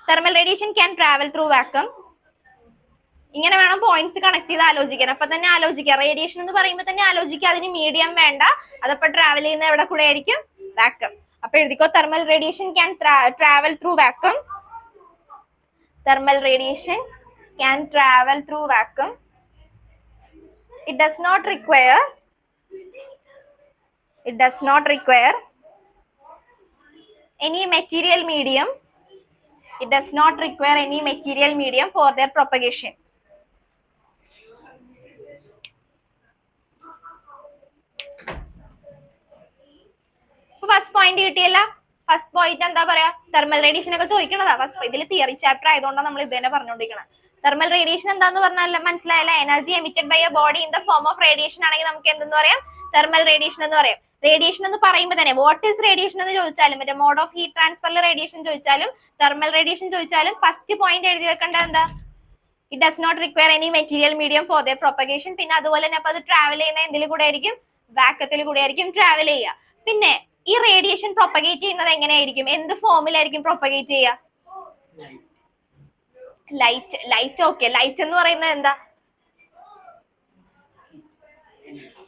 thermal radiation can travel through vacuum. ഇങ്ങനെ വേണം പോയിന്റ്സ് കണക്ട് ചെയ്ത് ആലോചിക്കാൻ. അപ്പൊ തന്നെ ആലോചിക്കുക. റേഡിയേഷൻ എന്ന് പറയുമ്പോൾ തന്നെ ആലോചിക്കുക അതിന് മീഡിയം വേണ്ട, അതപ്പോ ട്രാവൽ ചെയ്യുന്ന എവിടെ കൂടെ ആയിരിക്കും? വാക്യൂം. അപ്പൊ എഴുതിക്കോ, thermal radiation can travel through vacuum. It does not require any material medium. For their propagation. First point കിട്ടിയല്ല. ഫസ്റ്റ് പോയിന്റ് എന്താ പറയാ? തെർമൽ റേഡിയേഷൻ ഒക്കെ ചോദിക്കണതാ. ഫസ്റ്റ് ഇതിൽ തിയറി ചാപ്റ്റർ ആയതുകൊണ്ടാണ് നമ്മൾ ഇത് തന്നെ പറഞ്ഞുകൊണ്ടിരിക്കുന്നത്. തെർമൽ റേഡിയേഷൻ എന്താന്ന് പറഞ്ഞാൽ മനസ്സിലായല്ല? Energy emitted by a body in the form of radiation ആണെങ്കിൽ നമുക്ക് എന്തെന്ന് പറയാം? തെർമൽ റേഡിയേഷൻ എന്ന് പറയാം. റേഡിയേഷൻ എന്ന് പറയുമ്പോൾ തന്നെ വാട്ട് ഈസ് റേഡിയേഷൻ എന്ന് ചോദിച്ചാലും, മറ്റേ മോഡ് ഓഫ് ഹീറ്റ് ട്രാൻസ്ഫറിൽ റേഡിയേഷൻ ചോദിച്ചാലും തെർമൽ റേഡിയേഷൻ ചോദിച്ചാലും ഫസ്റ്റ് പോയിന്റ് എഴുതി വെക്കേണ്ടത് എന്താ? It does not require any material medium for the propagation. പിന്നെ അതുപോലെ തന്നെ അപ്പൊ അത് ട്രാവൽ ചെയ്യുന്ന എന്തിൽ കൂടെ ആയിരിക്കും? വാക്കത്തിൽ കൂടെ ആയിരിക്കും ട്രാവൽ ചെയ്യുക. പിന്നെ ഈ റേഡിയേഷൻ പ്രൊപ്പഗേറ്റ് ചെയ്യുന്നത് എങ്ങനെയായിരിക്കും? എന്ത് ഫോമിലായിരിക്കും പ്രൊപ്പഗേറ്റ് ചെയ്യുക? ലൈറ്റ്. ഓക്കെ, ലൈറ്റ് എന്ന് പറയുന്നത് എന്താ?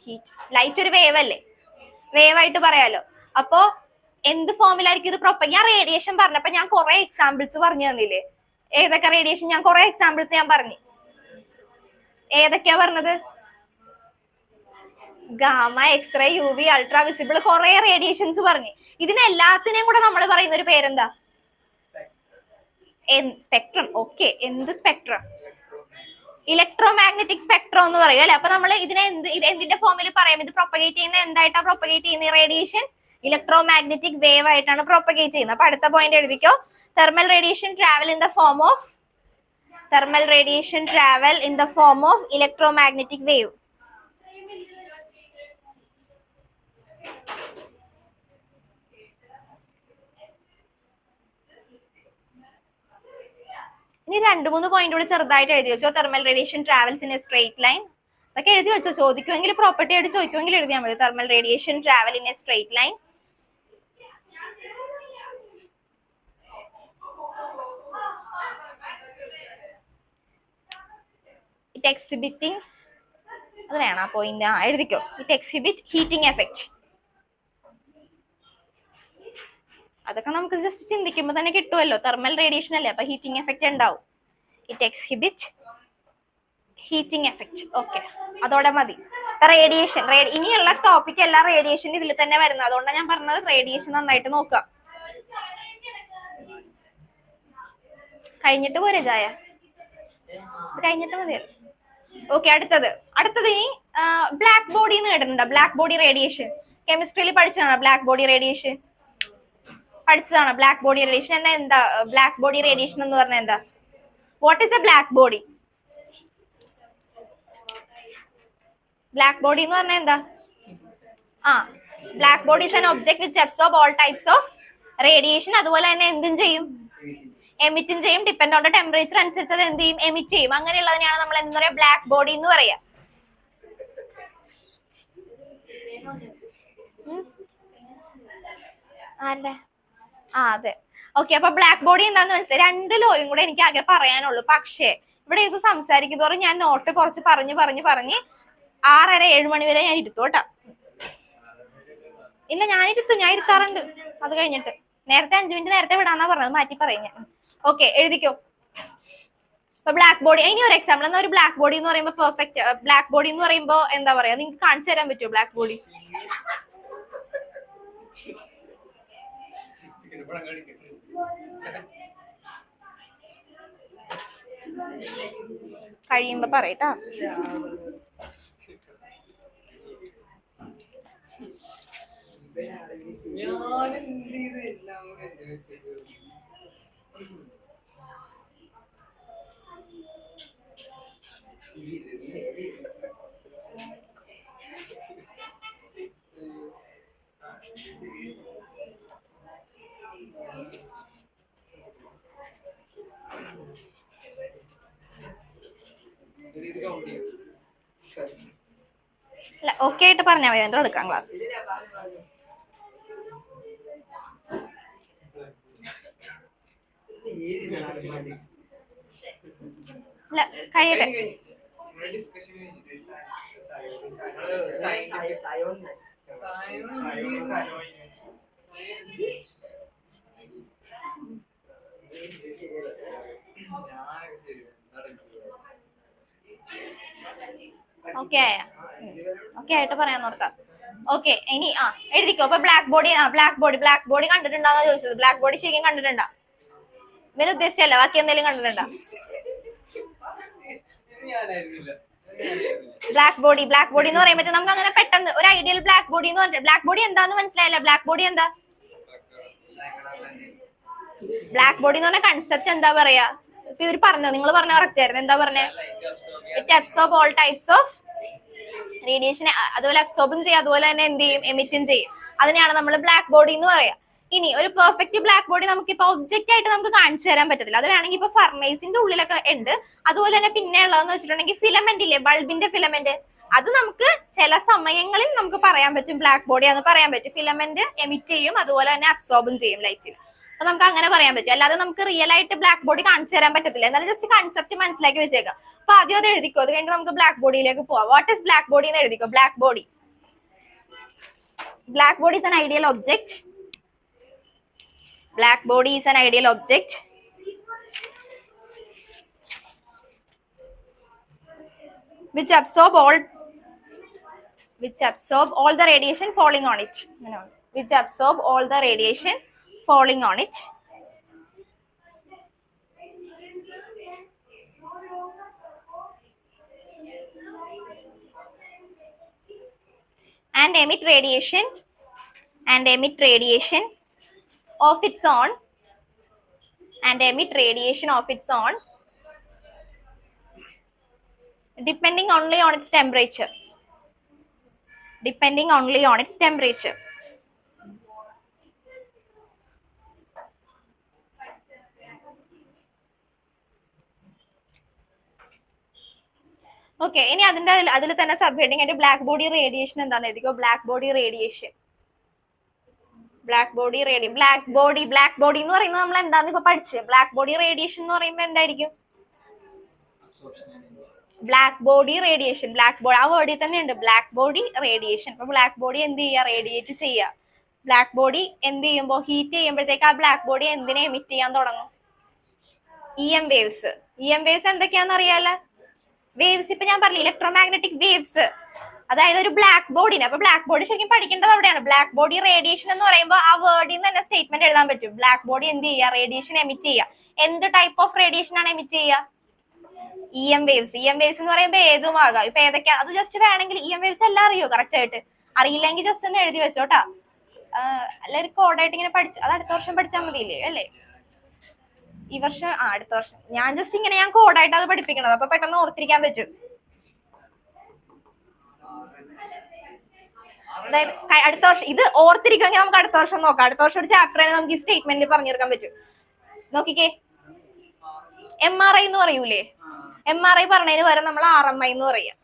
ഹീറ്റ്. ലൈറ്റ് ഒരു വേവ് അല്ലേ? വേവ് ആയിട്ട് പറയാലോ. അപ്പോ എന്ത് ഫോമിലായിരിക്കും ഇത് ഞാൻ റേഡിയേഷൻ പറഞ്ഞപ്പോ ഞാൻ കുറെ എക്സാമ്പിൾസ് പറഞ്ഞു തന്നില്ലേ? ഏതൊക്കെ റേഡിയേഷൻ? ഞാൻ കുറെ എക്സാമ്പിൾസ് ഞാൻ പറഞ്ഞു. ഏതൊക്കെയാ പറഞ്ഞത്? Gamma, X-ray, U V, ultra visible, കുറെ റേഡിയേഷൻസ് പറഞ്ഞു. ഇതിനെല്ലാത്തിനെയും കൂടെ നമ്മൾ പറയുന്ന ഒരു പേരെന്താ? സ്പെക്ട്രം. ഓക്കെ, എന്ത് സ്പെക്ട്രം? ഇലക്ട്രോമാഗ്നറ്റിക് സ്പെക്ട്രം എന്ന് പറയും അല്ലെ. അപ്പൊ നമ്മൾ ഇതിനെ എന്തിന്റെ ഫോമിൽ പറയാം? ഇത് പ്രൊപ്പഗേറ്റ് ചെയ്യുന്ന എന്തായിട്ടാ പ്രൊപ്പഗേറ്റ് ചെയ്യുന്ന റേഡിയേഷൻ? ഇലക്ട്രോമാഗ്നറ്റിക് വേവ് ആയിട്ടാണ് പ്രൊപ്പഗേറ്റ് ചെയ്യുന്നത്. അപ്പൊ അടുത്ത പോയിന്റ് എഴുതിക്കോ. Thermal radiation travel in the form of electromagnetic wave. ഇനി 2-3 പോയിന്റ് കൂടി ചെറുതായിട്ട് എഴുതി വെച്ചോ. Thermal radiation travels in a straight line. അതൊക്കെ എഴുതി വെച്ചോ. ചോദിക്കുമെങ്കിൽ പ്രോപ്പർട്ടി ആയിട്ട് ചോദിക്കുമെങ്കിൽ എഴുതിയാൽ മതി. Thermal radiation travel in a straight line. It exhibiting, അത് വേണം ആ പോയിന്റ്. എഴുതിക്കോ. It exhibit heating effect. അതൊക്കെ നമുക്ക് ജസ്റ്റ് ചിന്തിക്കുമ്പോൾ തന്നെ കിട്ടുമല്ലോ. തെർമൽ റേഡിയേഷൻ അല്ലേ, അപ്പൊ ഹീറ്റിംഗ് എഫക്റ്റ് ഉണ്ടാവും. It exhibit heating effect. Okay, അതോടെ മതി. റേഡിയേഷൻ, ഇനിയുള്ള ടോപ്പിക് എല്ലാം റേഡിയേഷൻ ഇതിൽ തന്നെ വരുന്നത്. അതുകൊണ്ടാണ് ഞാൻ പറഞ്ഞത് റേഡിയേഷൻ നന്നായിട്ട് നോക്കുക. കഴിഞ്ഞിട്ട് പോരെ ചായ? കഴിഞ്ഞിട്ട് മതിയല്ലോ. ഓക്കെ, അടുത്തത് ഇനി ബ്ലാക്ക് ബോഡി എന്ന് കേട്ടിട്ടുണ്ടോ? ബ്ലാക്ക് ബോഡി റേഡിയേഷൻ കെമിസ്ട്രിയിൽ പഠിച്ചതാണോ? ബ്ലാക്ക് ബോഡി റേഡിയേഷൻ പഠിച്ചതാണോ? ബ്ലാക്ക് ബോഡി റേഡിയേഷൻ എന്താ? ബ്ലാക്ക് ബോഡി റേഡിയേഷൻ എന്ന് പറഞ്ഞാൽ എന്താ? What is a black body? Black body എന്ന് പറഞ്ഞാൽ എന്താ? Black body is an object which absorb all types of radiation. അതുപോലെ തന്നെ എന്തും ചെയ്യും? എമിറ്റും ചെയ്യും. ഡിപ്പെൻഡ് ഓൺ ദ ടെമ്പറേച്ചർ അനുസരിച്ച് അത് എന്ത് ചെയ്യും? എമിറ്റ് ചെയ്യും. അങ്ങനെയുള്ളതിനെയാണ് നമ്മൾ എന്താ പറയാ? ബ്ലാക്ക് ബോഡി എന്ന് പറയാ. അല്ലേ? അതെ. ഓക്കെ, അപ്പൊ ബ്ലാക്ക് ബോഡി എന്താന്ന് മനസ്സിലായി. 2 ലോയും കൂടെ എനിക്ക് ആകെ പറയാനുള്ളൂ. പക്ഷേ ഇവിടെ ഇത് സംസാരിക്കുന്നതോറും ഞാൻ നോട്ട് കുറച്ച് പറഞ്ഞ് 6:30-7 മണി വരെ ഞാൻ ഇരുത്തു കേട്ടോ. ഇല്ല, ഞാൻ ഇരുത്താറുണ്ട്. അത് കഴിഞ്ഞിട്ട് നേരത്തെ 5 മിനിറ്റ് നേരത്തെ വിടാന്നാ പറഞ്ഞത്. മാറ്റി പറയും ഞാൻ. ഓക്കെ, എഴുതിക്കോ. ഇപ്പൊ ബ്ലാക്ക് ബോഡി, ഇനി ഒരു എക്സാമ്പിൾ. എന്നാ ഒരു ബ്ലാക്ക് ബോഡി എന്ന് പറയുമ്പോ പെർഫെക്റ്റ് ബ്ലാക്ക് ബോഡി എന്ന് പറയുമ്പോ എന്താ പറയാ? നിങ്ങൾക്ക് കാണിച്ചു തരാൻ പറ്റുമോ ബ്ലാക്ക് ബോഡി? കഴിയുമ്പോ പറയട്ടാ. ഓക്കെ ആയിട്ട് പറഞ്ഞാൽ മതി. എന്താ എടുക്കാം ക്ലാസ്? ഇല്ല, കഴിയട്ടെ. ഓക്കെ ആയിട്ട് പറയാൻ നോക്കാം. ഓക്കെ, ഇനി എഴുതിക്കോ. അപ്പൊ ബ്ലാക്ക് ബോഡി കണ്ടിട്ടുണ്ടാന്നാ ചോദിച്ചത്. ബ്ലാക്ക് ബോഡി ശരിക്കും കണ്ടിട്ടുണ്ടോ? ഇവന് ഉദ്ദേശിച്ചല്ല, ബാക്കി എന്തെങ്കിലും കണ്ടിട്ടുണ്ടോ? ബ്ലാക്ക് ബോഡി എന്ന് പറയുമ്പോൾ നമുക്ക് അങ്ങനെ പെട്ടെന്ന് ഒരു ഐഡിയൽ ബ്ലാക്ക് ബോഡി എന്ന് പറഞ്ഞിട്ട് ബ്ലാക്ക് ബോഡി എന്താന്ന് മനസ്സിലായില്ല. ബ്ലാക്ക് ബോഡി എന്താ? ബ്ലാക്ക് ബോഡി എന്ന് പറഞ്ഞ കൺസെപ്റ്റ് എന്താ പറയാ? ഇപ്പൊ ഇവർ പറഞ്ഞത്, നിങ്ങൾ പറഞ്ഞ കറക്റ്റ് ആയിരുന്നു. എന്താ പറഞ്ഞേ? It absorb all types of radiation. അതുപോലെ അബ്സോർബും ചെയ്യും, അതുപോലെ തന്നെ എന്ത് ചെയ്യും? എമിറ്റും ചെയ്യും. അതിനെയാണ് നമ്മൾ ബ്ലാക്ക് ബോഡി എന്ന് പറയാ. ഇനി ഒരു പെർഫെക്റ്റ് ബ്ലാക്ക് ബോഡി നമുക്ക് ഇപ്പൊ ഒബ്ജക്റ്റ് ആയിട്ട് നമുക്ക് കാണിച്ചു തരാൻ പറ്റത്തില്ല. അത് വേണമെങ്കിൽ ഇപ്പൊ ഫർണേസിന്റെ ഉള്ളിലൊക്കെ ഉണ്ട്. അതുപോലെ തന്നെ പിന്നെ ഉള്ളതെന്ന് വെച്ചിട്ടുണ്ടെങ്കിൽ ഫിലമെന്റ് ഇല്ലേ, ബൾബിന്റെ ഫിലമെന്റ്, അത് നമുക്ക് ചില സമയങ്ങളിൽ നമുക്ക് പറയാൻ പറ്റും ബ്ലാക്ക് ബോഡി ആണെന്ന് പറയാൻ പറ്റും. ഫിലമെന്റ് എമിറ്റ് ചെയ്യും, അതുപോലെ തന്നെ അബ്സോർബും ചെയ്യും ലൈറ്റിൽ. അപ്പൊ നമുക്ക് അങ്ങനെ പറയാൻ പറ്റും. അല്ലാതെ നമുക്ക് റിയൽ ആയിട്ട് ബ്ലാക്ക് ബോഡി കാണിച്ചു തരാൻ പറ്റത്തില്ല. എന്നാലും ജസ്റ്റ് കൺസെപ്റ്റ് മനസ്സിലാക്കി വെച്ചേക്കാം. അപ്പൊ ആദ്യം അത് എഴുതിക്കോ, അത് കഴിഞ്ഞിട്ട് നമുക്ക് ബ്ലാക്ക് ബോഡിയിലേക്ക് പോവാം. വാട്ട് ഇസ് ബ്ലാക്ക് ബോഡി എന്ന് എഴുതിക്കോ. Black body, black body is an ideal object. Black body is an ideal object which absorb all the radiation falling on it. Which absorb all the radiation falling on it. And emit radiation of its own, depending only on its temperature. Okay, ഇനി അതിൽ തന്നെ sub heading ആയിട്ട് black body radiation എന്താണെന്ന് എഴുതിക്കോ. Black body എന്ന് പറയുന്നത് നമ്മൾ എന്താന്ന് ഇപ്പൊ പഠിച്ചത്. ബ്ലാക്ക് ബോഡി റേഡിയേഷൻ എന്ന് പറയുമ്പോൾ എന്തായിരിക്കും? ബ്ലാക്ക് ബോഡി റേഡിയേഷൻ, ആ വേർഡിൽ തന്നെ ഉണ്ട് ബ്ലാക്ക് ബോഡി റേഡിയേഷൻ. അപ്പൊ ബ്ലാക്ക് ബോഡി എന്ത് ചെയ്യുക? റേഡിയേറ്റ് ചെയ്യുക. ബ്ലാക്ക് ബോഡി എന്ത് ചെയ്യുമ്പോൾ, ഹീറ്റ് ചെയ്യുമ്പോഴത്തേക്ക് ആ ബ്ലാക്ക് ബോഡി എന്തിനെ എമിറ്റ് ചെയ്യാൻ തുടങ്ങും? EM waves. EM വേവ്സ് എന്തൊക്കെയാണെന്ന് അറിയാലോ. വേവ്സ് ഇപ്പൊ ഞാൻ പറഞ്ഞില്ല, ഇലക്ട്രോമാഗ്നറ്റിക് വേവ്സ്. അതായത് ഒരു ബ്ലാക്ക് ബോഡിനെ, അപ്പൊ ബ്ലാക്ക് ബോഡി ശരിക്കും പഠിക്കേണ്ടത് അവിടെയാണ്. ബ്ലാക്ക് ബോഡി റേഡിയേഷൻ എന്ന് പറയുമ്പോൾ ആ വേർഡിൽ നിന്ന് തന്നെ സ്റ്റേറ്റ്മെന്റ് എഴുതാൻ പറ്റും. ബ്ലാക്ക് ബോഡി എന്ത് ചെയ്യുക? റേഡിയേഷൻ എമിറ്റ് ചെയ്യുക. എന്ത് ടൈപ്പ് ഓഫ് റേഡിയേഷൻ ആണ് എമിറ്റ് ചെയ്യുക? EM waves. EM വേവ്സ് എന്ന് പറയുമ്പോൾ ഏതുമാകാം. ഇപ്പൊ ഏതൊക്കെയാ അത് ജസ്റ്റ് വേണമെങ്കിൽ EM വേവ്സ് എല്ലാം അറിയോ കറക്റ്റ് ആയിട്ട്? അറിയില്ലെങ്കിൽ ജസ്റ്റ് ഒന്ന് എഴുതി വെച്ചോട്ടാ. എല്ലാവരും കോഡായിട്ട് ഇങ്ങനെ പഠിച്ചു, അത് അടുത്ത വർഷം പഠിച്ചാൽ മതിയില്ലേ അല്ലേ? ഈ വർഷം അടുത്ത വർഷം ഞാൻ ജസ്റ്റ് ഇങ്ങനെ ഞാൻ കോഡായിട്ട് അത് പഠിപ്പിക്കണത്, അപ്പൊ പെട്ടെന്ന് ഓർത്തിരിക്കാൻ പറ്റും. അതായത് അടുത്ത വർഷം ഇത് ഓർത്തിരിക്കുമെങ്കിൽ നമുക്ക് അടുത്ത വർഷം നോക്കാം. അടുത്ത വർഷം ഒരു ചാപ്റ്റർ നമുക്ക് ഈ സ്റ്റേറ്റ്മെന്റിൽ പറഞ്ഞു തീർക്കാൻ പറ്റും. നോക്കിക്കേ, MRI എന്ന് പറയൂലേ? MRI പറഞ്ഞതിന് വരെ നമ്മൾ RMI എന്ന് പറയാം.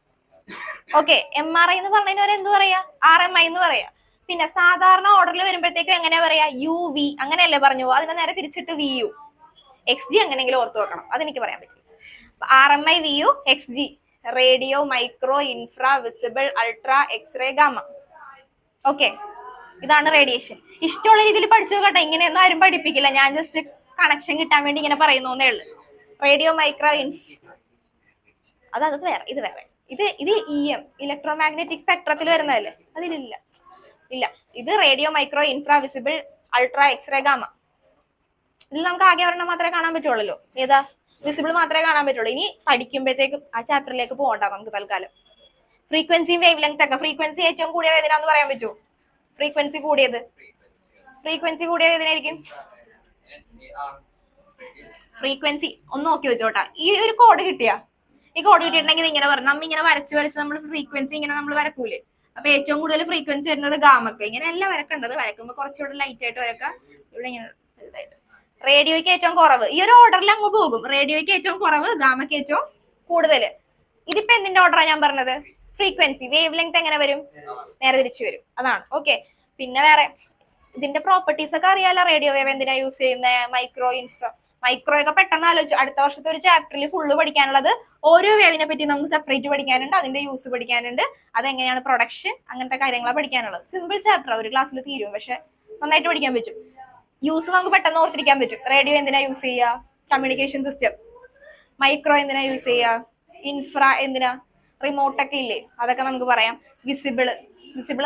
ഓക്കെ, MRI എന്ന് പറഞ്ഞതിന് വരെ എന്ത് പറയാ? RMI എന്ന് പറയാ. പിന്നെ സാധാരണ ഓർഡറിൽ വരുമ്പോഴത്തേക്കും എങ്ങനെയാ പറയാ? UV അങ്ങനെയല്ലേ പറഞ്ഞു. അതിനെ നേരെ തിരിച്ചിട്ട് VU XG എങ്ങനെയെങ്കിലും ഓർത്ത് വെക്കണം, അതെനിക്ക് പറയാൻ പറ്റും. RMI VU XG, radio, micro, infra, visible, ultra, X-ray, gamma. Okay, ഇതാണ് റേഡിയേഷൻ. ഇഷ്ടമുള്ള രീതിയിൽ പഠിച്ചു നോക്കട്ടെ, ഇങ്ങനെയൊന്നും ആരും പഠിപ്പിക്കില്ല. ഞാൻ ജസ്റ്റ് കണക്ഷൻ കിട്ടാൻ വേണ്ടി ഇങ്ങനെ പറയുന്നേ ഉള്ളു. റേഡിയോ, മൈക്രോ, അത് വേറെ, ഇത് വേറെ. ഇത് EM ഇലക്ട്രോമാഗ്നറ്റിക് സ്പെക്ട്രത്തിൽ വരുന്നതല്ലേ, അതിലില്ല. ഇത് radio, micro, infra, visible, ultra, X-ray, gamma. ഇതിൽ നമുക്ക് ആകെ ഒരെണ്ണം മാത്രമേ കാണാൻ പറ്റുള്ളൂ. ഏതാ? വിസിബിൾ മാത്രമേ കാണാൻ പറ്റുള്ളൂ. ഇനി പഠിക്കുമ്പോഴത്തേക്കും ആ ചാപ്റ്ററിലേക്ക് പോകണ്ട നമുക്ക് തൽക്കാലം. ഫ്രീക്വൻസിയും വേവ് ലെങ്ത് ഒക്കെ. ഫ്രീക്വൻസി ഏറ്റവും കൂടിയത് ഏതിനാന്ന് പറയാൻ പറ്റുമോ? ഫ്രീക്വൻസി കൂടിയത് ഏതിനായിരിക്കും? ഫ്രീക്വൻസി ഒന്ന് നോക്കി വെച്ചോട്ടാ. ഈ ഒരു കോഡ് കിട്ടിയിട്ടുണ്ടെങ്കിൽ ഇങ്ങനെ പറഞ്ഞു, നമ്മ ഇങ്ങനെ വരച്ച് നമ്മൾ ഫ്രീക്വൻസി ഇങ്ങനെ നമ്മൾ വരക്കൂലേ? അപ്പൊ ഏറ്റവും കൂടുതൽ ഫ്രീക്വൻസി വരുന്നത് ഗാമക്ക്. ഇങ്ങനെ എല്ലാം വരക്കേണ്ടത്. വരക്കുമ്പോൾ കുറച്ചുകൂടെ ലൈറ്റ് ആയിട്ട് വരക്കാം. ഇവിടെ ഇങ്ങനെ ഇതായിട്ട്. റേഡിയോയ്ക്ക് ഏറ്റവും കുറവ്. ഈ ഒരു ഓർഡറിൽ അങ്ങ് പോകും. റേഡിയോയ്ക്ക് ഏറ്റവും കുറവ്, ഗാമക്ക് ഏറ്റവും കൂടുതൽ. ഇതിപ്പോ എന്തിന്റെ ഓർഡറാണ് ഞാൻ പറഞ്ഞത്? ഫ്രീക്വൻസി. വേവ് ലെങ്ത് എങ്ങനെ വരും? നേരെ തിരിച്ചു വരും. അതാണ്. ഓക്കെ, പിന്നെ വേറെ ഇതിന്റെ പ്രോപ്പർട്ടീസ് ഒക്കെ അറിയാലോ. റേഡിയോ വേവ് എന്തിനാ യൂസ് ചെയ്യുന്നത്? Micro, infra. മൈക്രോ ഒക്കെ പെട്ടെന്ന് ആലോചിച്ചു. അടുത്ത വർഷത്തെ ഒരു ചാപ്റ്ററിൽ ഫുള്ള് പഠിക്കാനുള്ളത്. ഓരോ വേവിനെ പറ്റി നമുക്ക് സെപ്പറേറ്റ് പഠിക്കാനുണ്ട്, അതിന്റെ യൂസ് പഠിക്കാനുണ്ട്, അതെങ്ങനെയാണ് പ്രൊഡക്ഷൻ, അങ്ങനത്തെ കാര്യങ്ങളാണ് പഠിക്കാനുള്ളത്. സിമ്പിൾ ചാപ്റ്റർ, ഒരു ക്ലാസ്സിൽ തീരും, പക്ഷെ നന്നായിട്ട് പഠിക്കാൻ പറ്റും. യൂസ് നമുക്ക് പെട്ടെന്ന് ഓർത്തിരിക്കാൻ പറ്റും. റേഡിയോ എന്തിനാ യൂസ് ചെയ്യുക? Communication system. മൈക്രോ എന്തിനാ യൂസ് ചെയ്യുക? ഇൻഫ്രാ എന്തിനാ? റിമോട്ട് ഒക്കെ ഇല്ലേ, അതൊക്കെ നമുക്ക് പറയാം. വിസിബിള്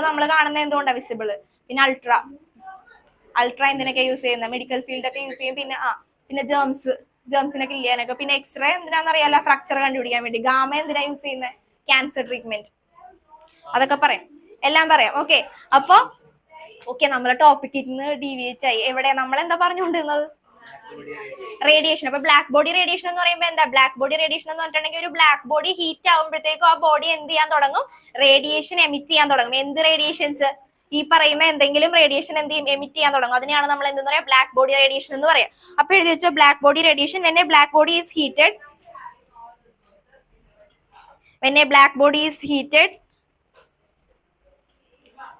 നമ്മൾ കാണുന്നത് എന്തുകൊണ്ടാണ്? വിസിബിള്. പിന്നെ അൾട്രാ എന്തിനൊക്കെ യൂസ് ചെയ്യുന്നത്? മെഡിക്കൽ ഫീൽഡ് ഒക്കെ യൂസ് ചെയ്യും. പിന്നെ ജേംസിനൊക്കെ ഇല്ലാനൊക്കെ. പിന്നെ എക്സ്റേ എന്തിനാന്ന് അറിയാലോ? ഫ്രാക്ചർ കണ്ടുപിടിക്കാൻ വേണ്ടി. ഗാമ എന്തിനാ യൂസ് ചെയ്യുന്നത്? Cancer treatment. അതൊക്കെ പറയാം, എല്ലാം പറയാം. ഓക്കെ, അപ്പൊ നമ്മളെ ടോപ്പിക്കിൽ നിന്ന് ഡീവിയേറ്റ് ആയി. എവിടെ നമ്മൾ എന്താ പറഞ്ഞുകൊണ്ടിരുന്നത്? റേഡിയേഷൻ. അപ്പൊ ബ്ലാക്ക് ബോഡി റേഡിയേഷൻ എന്ന് പറയുമ്പോൾ എന്താ? ബ്ലാക്ക് ബോഡി റേഡിയേഷൻ എന്ന് പറഞ്ഞിട്ടുണ്ടെങ്കിൽ ഒരു ബ്ലാക്ക് ബോഡി ഹീറ്റ് ആവുമ്പോഴത്തേക്കും ആ ബോഡി എന്ത് ചെയ്യാൻ തുടങ്ങും? റേഡിയേഷൻ എമിറ്റ് ചെയ്യാൻ തുടങ്ങും. എന്ത് റേഡിയേഷൻസ്? ഈ പറയുന്ന എന്തെങ്കിലും റേഡിയേഷൻ എന്ത് ചെയ്യും, എമിറ്റ് ചെയ്യാൻ തുടങ്ങും. അതിനെയാണ് നമ്മൾ എന്താ പറയാ, ബ്ലാക്ക് ബോഡി റേഡിയേഷൻ എന്ന് പറയാം. അപ്പൊ എഴുതി വെച്ചോ, black body radiation. when a black body is heated, when a black body is heated,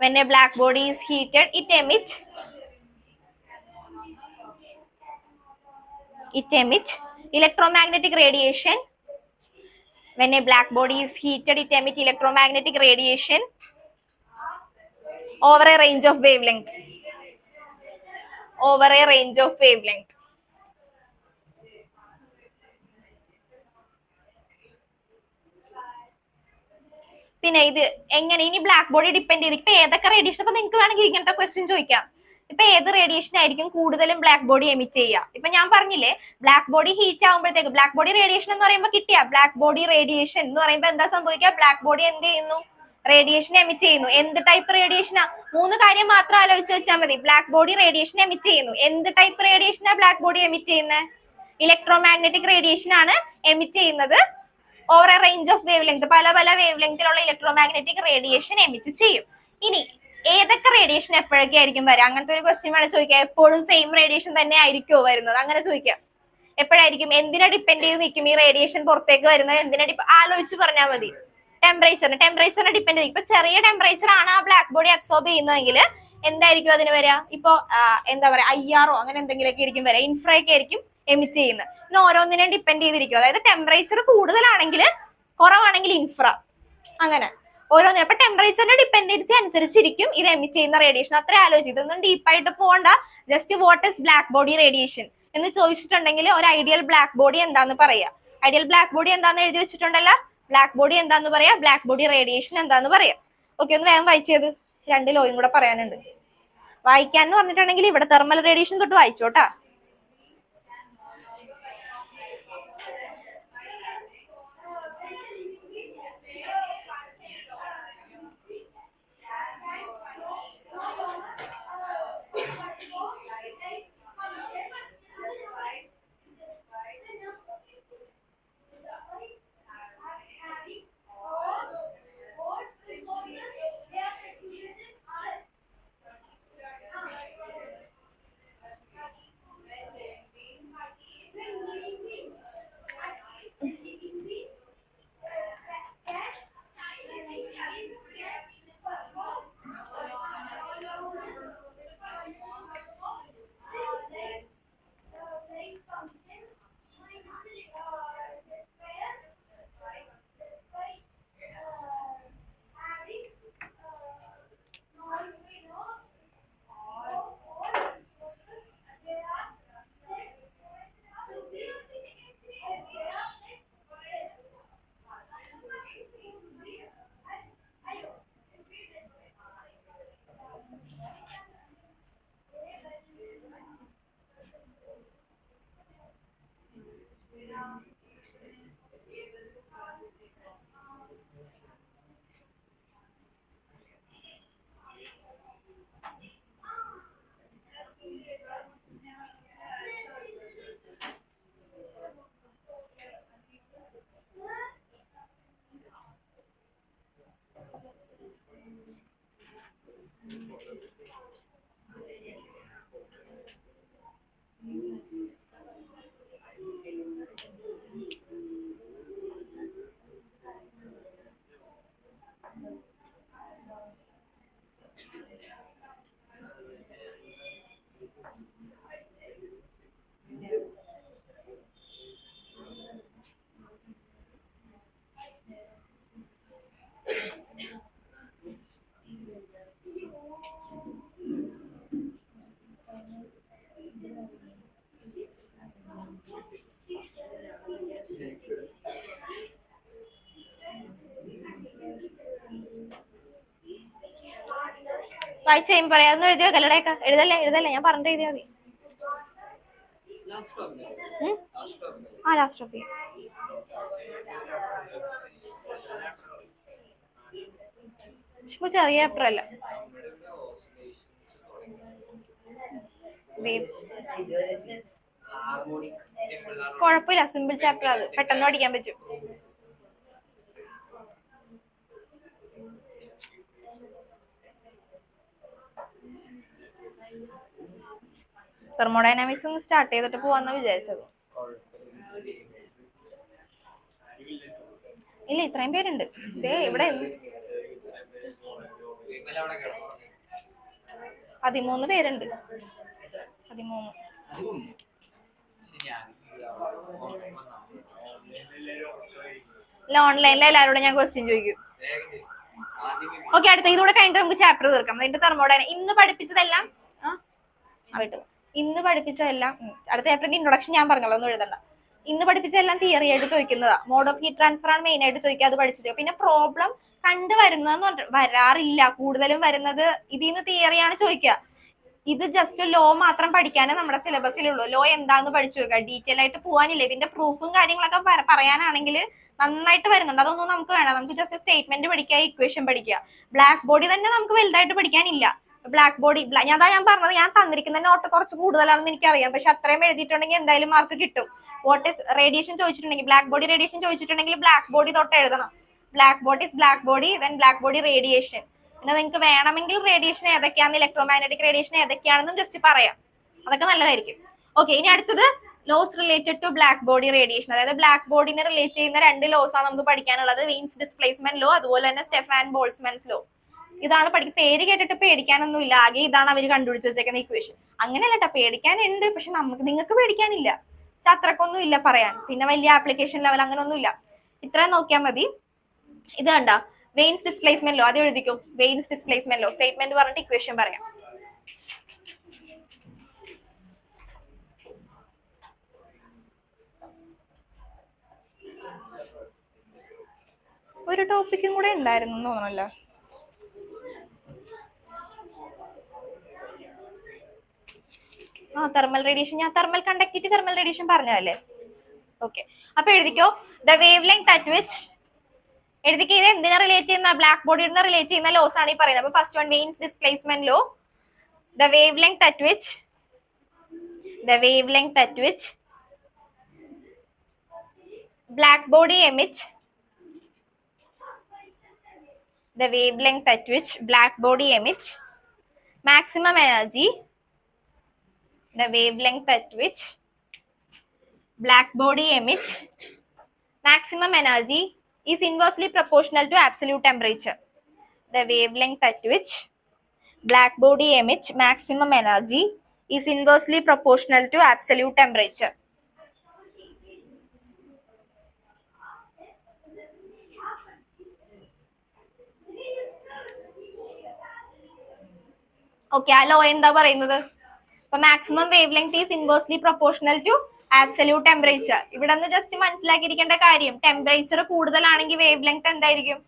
when a black body is heated, it emits electromagnetic radiation. When a black body is heated, it emits electromagnetic radiation over a range of wavelength. Over a range of wavelength. പിന്നെ ഇത് എങ്ങനെ ഇനി black body depend ചെയ്ത് ഇപ്പൊ ഏതൊക്കെ radiation, അപ്പൊ നിങ്ങൾക്ക് വേണമെങ്കിൽ ഇങ്ങനത്തെ ക്വസ്റ്റ്യൻ ചോദിക്കാം. ഇപ്പൊ ഏത് റേഡിയേഷൻ ആയിരിക്കും കൂടുതലും ബ്ലാക്ക് ബോഡി എമിറ്റ് ചെയ്യുക? ഇപ്പൊ ഞാൻ പറഞ്ഞില്ലേ, ബ്ലാക്ക് ബോഡി ഹീറ്റ് ആകുമ്പോഴത്തേക്ക് ബ്ലാക്ക് ബോഡി റേഡിയേഷൻ എന്ന് പറയുമ്പോൾ കിട്ടിയ ബ്ലാക്ക് ബോഡി റേഡിയേഷൻ എന്ന് പറയുമ്പോൾ എന്താ സംഭവിക്കുക? ബ്ലാക്ക് ബോഡി എന്ത് ചെയ്യുന്നു? റേഡിയേഷൻ എമിറ്റ് ചെയ്യുന്നു. എന്ത് ടൈപ്പ് റേഡിയേഷനാ? 3 കാര്യം മാത്രം ആലോചിച്ച് വെച്ചാൽ മതി. ബ്ലാക്ക് ബോഡി റേഡിയേഷൻ എമിറ്റ് ചെയ്യുന്നു. എന്ത് ടൈപ്പ് റേഡിയേഷനാ ബ്ലാക്ക് ബോഡി എമിറ്റ് ചെയ്യുന്നത്? ഇലക്ട്രോമാഗ്നറ്റിക് റേഡിയേഷൻ ആണ് എമിറ്റ് ചെയ്യുന്നത്. Over A range of wave length, പല പല വേവ് ലെങ്തിലുള്ള ഇലക്ട്രോമാഗ്നറ്റിക് റേഡിയേഷൻ എമിറ്റ് ചെയ്യും. ഇനി ഏതൊക്കെ റേഡിയേഷൻ എപ്പോഴൊക്കെ ആയിരിക്കും വരാം? അങ്ങനത്തെ ഒരു ക്വസ്റ്റ്യൻ വേണം ചോദിക്കാം. എപ്പോഴും സെയിം റേഡിയേഷൻ തന്നെ ആയിരിക്കുമോ വരുന്നത്? അങ്ങനെ ചോദിക്കാം. എപ്പോഴായിരിക്കും? എന്തിനെ ഡിപ്പെൻഡ് ചെയ്ത് നിൽക്കും ഈ റേഡിയേഷൻ പുറത്തേക്ക് വരുന്നത്? എന്തിനെ ആലോചിച്ച് പറഞ്ഞാൽ മതി. ടെമ്പറേച്ചറിനെ ഡിപ്പെൻഡ് ചെയ്യും. ഇപ്പൊ ചെറിയ ടെമ്പറേച്ചർ ആണ് ആ ബ്ലാക്ക് ബോഡി അബ്സോർബ് ചെയ്യുന്നതെങ്കിൽ എന്തായിരിക്കും അതിന് വരിക? ഇപ്പൊ എന്താ പറയാ, IR അങ്ങനെ എന്തെങ്കിലുമൊക്കെ ആയിരിക്കും വരിക. ഇൻഫ്രയൊക്കെ ആയിരിക്കും എമിറ്റ് ചെയ്യുന്നത്. പിന്നെ ഓരോന്നിനെ ഡിപ്പെൻഡ് ചെയ്തിരിക്കും. അതായത് ടെമ്പറേച്ചർ കൂടുതലാണെങ്കിൽ, കുറവാണെങ്കിൽ ഇൻഫ്ര, അങ്ങനെ ഓരോന്നിനും. അപ്പൊ ടെമ്പറേച്ചറിന്റെ ഡിപ്പെൻഡൻസി അനുസരിച്ചിരിക്കും ഇത് എമിറ്റ് ചെയ്യുന്ന റേഡിയേഷൻ. അത്ര ആലോചിച്ച് ഇതൊന്നും ഡീപ്പായിട്ട് പോകണ്ട. Just what is black body radiation എന്ന് ചോദിച്ചിട്ടുണ്ടെങ്കിൽ ഒരു ഐഡിയൽ ബ്ലാക്ക് ബോഡി എന്താന്ന് പറയാ. ഐഡിയൽ ബ്ലാക്ക് ബോഡി എന്താന്ന് എഴുതി വെച്ചിട്ടുണ്ടല്ലോ. ബ്ലാക്ക് ബോഡി എന്താന്ന് പറയാ, ബ്ലാക്ക് ബോഡി റേഡിയേഷൻ എന്താന്ന് പറയാ. ഓക്കെ, ഒന്ന് വേഗം വായിച്ചത്. 2 ലോയും കൂടെ പറയാനുണ്ട്. വായിക്കാന്ന് പറഞ്ഞിട്ടുണ്ടെങ്കിൽ ഇവിടെ തെർമൽ റേഡിയേഷൻ തൊട്ട് വായിച്ചോട്ടാ. വായിച്ച് കഴിയുമ്പോൾ പറയാം. അതൊന്നും എഴുതി വെക്കല്ലേക്ക. എഴുതല്ലേ ഞാൻ പറഞ്ഞിട്ട് എഴുതിയാൽ മതി. ലാസ്റ്റ് ടോപ്പിക് ചെറിയ ചാപ്റ്റർ അല്ല. കുഴപ്പമില്ല, സിമ്പിൾ ചാപ്റ്റർ. അത് പെട്ടെന്ന് പഠിക്കാൻ പറ്റും. തെർമോഡൈനാമിക്സ് ഒന്ന് സ്റ്റാർട്ട് ചെയ്തിട്ട് പോവാന്ന് വിചാരിച്ചത്. ഇല്ല, ഇത്രയും പേരുണ്ട്. ഇവിടെ 13 പേരുണ്ട്. 13. ഓൺലൈനിൽ എല്ലാവരോടും ഞാൻ ക്വസ്റ്റ്യൻ ചോദിക്കും. ഓക്കെ, അടുത്ത ഇതൂടെ കഴിഞ്ഞിട്ട് നമുക്ക് ചാപ്റ്റർ തീർക്കാം. അതിന്റെ തെർമോഡൈന ഇന്ന് പഠിപ്പിച്ചതെല്ലാം അടുത്ത ചാപ്റ്ററിന്റെ ഇൻട്രൊഡക്ഷൻ ഞാൻ പറഞ്ഞോളൂ, ഒന്നും എഴുതണ്ട. ഇന്ന് പഠിപ്പിച്ചതെല്ലാം തിയറി ആയിട്ട് ചോദിക്കുന്നതാ. മോഡ് ഓഫ് ഹീറ്റ് ട്രാൻസ്ഫർ ആണ് മെയിൻ ആയിട്ട് ചോദിക്കുക, അത് പഠിച്ചു. പിന്നെ പ്രോബ്ലം കണ്ടുവരുന്നതെന്ന് വരാറില്ല, കൂടുതലും വരുന്നത് ഇതിൽ നിന്ന് തിയറിയാണ് ചോദിക്കുക. ഇത് ജസ്റ്റ് ലോ മാത്രം പഠിക്കാനേ നമ്മുടെ സിലബസിലുള്ളൂ. ലോ എന്താന്ന് പഠിച്ചു വെക്കുക, ഡീറ്റെയിൽ ആയിട്ട് പോകാനില്ല. ഇതിന്റെ പ്രൂഫും കാര്യങ്ങളൊക്കെ പറയാനാണെങ്കിൽ നന്നായിട്ട് വരുന്നുണ്ട്, അതൊന്നും നമുക്ക് വേണം. നമുക്ക് ജസ്റ്റ് സ്റ്റേറ്റ്മെന്റ് പഠിക്കുക, ഇക്വേഷൻ പഠിക്കുക. ബ്ലാക്ക് ബോഡി തന്നെ നമുക്ക് വലുതായിട്ട് പഠിക്കാനില്ല. ബ്ലാക്ക് ബോഡി ഞാൻ പറഞ്ഞത്, ഞാൻ തന്നിരിക്കുന്ന നോട്ട് കുറച്ച് കൂടുതലാണെന്ന് എനിക്കറിയാം, പക്ഷെ അത്രയും എഴുതിയിട്ടുണ്ടെങ്കിൽ എന്തായാലും മാർക്ക് കിട്ടും. വാട്ട് ഇസ് റേഡിയേഷൻ ചോദിച്ചിട്ടുണ്ടെങ്കിൽ, ബ്ലാക്ക് ബോഡി റേഡിയേഷൻ ചോദിച്ചിട്ടുണ്ടെങ്കിൽ ബ്ലാക്ക് ബോഡി തൊട്ട് എഴുതണം. Black body is black body, then black body radiation. പിന്നെ നിങ്ങൾക്ക് വേണമെങ്കിൽ റേഡിയേഷൻ ഏതൊക്കെയാണെന്ന്, ഇലക്ട്രോമാഗ്നറ്റിക് റേഡിയേഷൻ ഏതൊക്കെയാണെന്നും ജസ്റ്റ് പറയാം, അതൊക്കെ നല്ലതായിരിക്കും. ഓക്കെ, ഇനി അടുത്തത് laws related to black body radiation. അതായത് ബ്ലാക്ക് ബോഡിനെ റിലേറ്റ് ചെയ്യുന്ന 2 ലോസ് ആണ് നമുക്ക് പഠിക്കാനുള്ളത്. വെയിൻസ് ഡിസ്പ്ലേസ്മെന്റ് ലോ, അതുപോലെ തന്നെ സ്റ്റെഫാൻ ബോൾട്സ്മാൻസ് ലോ. ഇതാണ് പേര് കേട്ടിട്ട് പേടിക്കാനൊന്നുമില്ല, ആകെ ഇതാണ് അവർ കണ്ടുപിടിച്ച് വെച്ചേക്കുന്ന ഇക്വേഷൻ. അങ്ങനെയല്ല കേട്ടോ, പേടിക്കാനുണ്ട്, പക്ഷെ നിങ്ങൾക്ക് പേടിക്കാനില്ല, പക്ഷെ അത്രക്കൊന്നും ഇല്ല പറയാൻ. പിന്നെ വലിയ ആപ്ലിക്കേഷൻ ലെവൽ അങ്ങനെ ഒന്നും ഇല്ല, ഇത്രയും നോക്കിയാൽ മതി. ഇത് കണ്ട വെയിൻസ് ഡിസ്പ്ലേസ്മെന്റ് ലോ, അത് എഴുതിക്കും. വെയിൻസ് ഡിസ്പ്ലേസ്മെന്റ് ലോ സ്റ്റേറ്റ്മെന്റ് പറഞ്ഞിട്ട് ഇക്വേഷൻ പറയാം. ഒരു ടോപ്പിക്കും കൂടെ ഉണ്ടായിരുന്നു തോന്നണല്ലോ. തെർമൽ റേഡിയേഷൻ, ഞാൻ തെർമൽ കണ്ടക്ടിവിറ്റി തെർമൽ റേഡിയേഷൻ പറഞ്ഞതല്ലേ. ഓക്കെ, അപ്പൊ എഴുതിക്കോ. The wavelength at which, എഴുതിക്കോ. ഇത് എന്തിനെ റിലേറ്റ് ചെയ്യുന്ന, ബ്ലാക്ക് ബോഡിനെ റിലേറ്റ് ചെയ്യുന്ന ലോസ് ആണ് ഈ പറയുന്നത്. അപ്പൊ first one Wien's displacement law. The wavelength at which black body emit, the wavelength at which black body emit maximum energy, the wavelength at which black body emit maximum energy is inversely proportional to absolute temperature. The wavelength at which black body emit maximum energy is inversely proportional to absolute temperature. Okay, ആ law എന്താ പറയുന്നത്? അപ്പൊ maximum wavelength is inversely proportional to absolute temperature. ഇവിടെ നിന്ന് just മനസ്സിലാക്കിയിരിക്കേണ്ട കാര്യം, temperature കൂടുതലാണെങ്കിൽ wave length എന്തായിരിക്കും?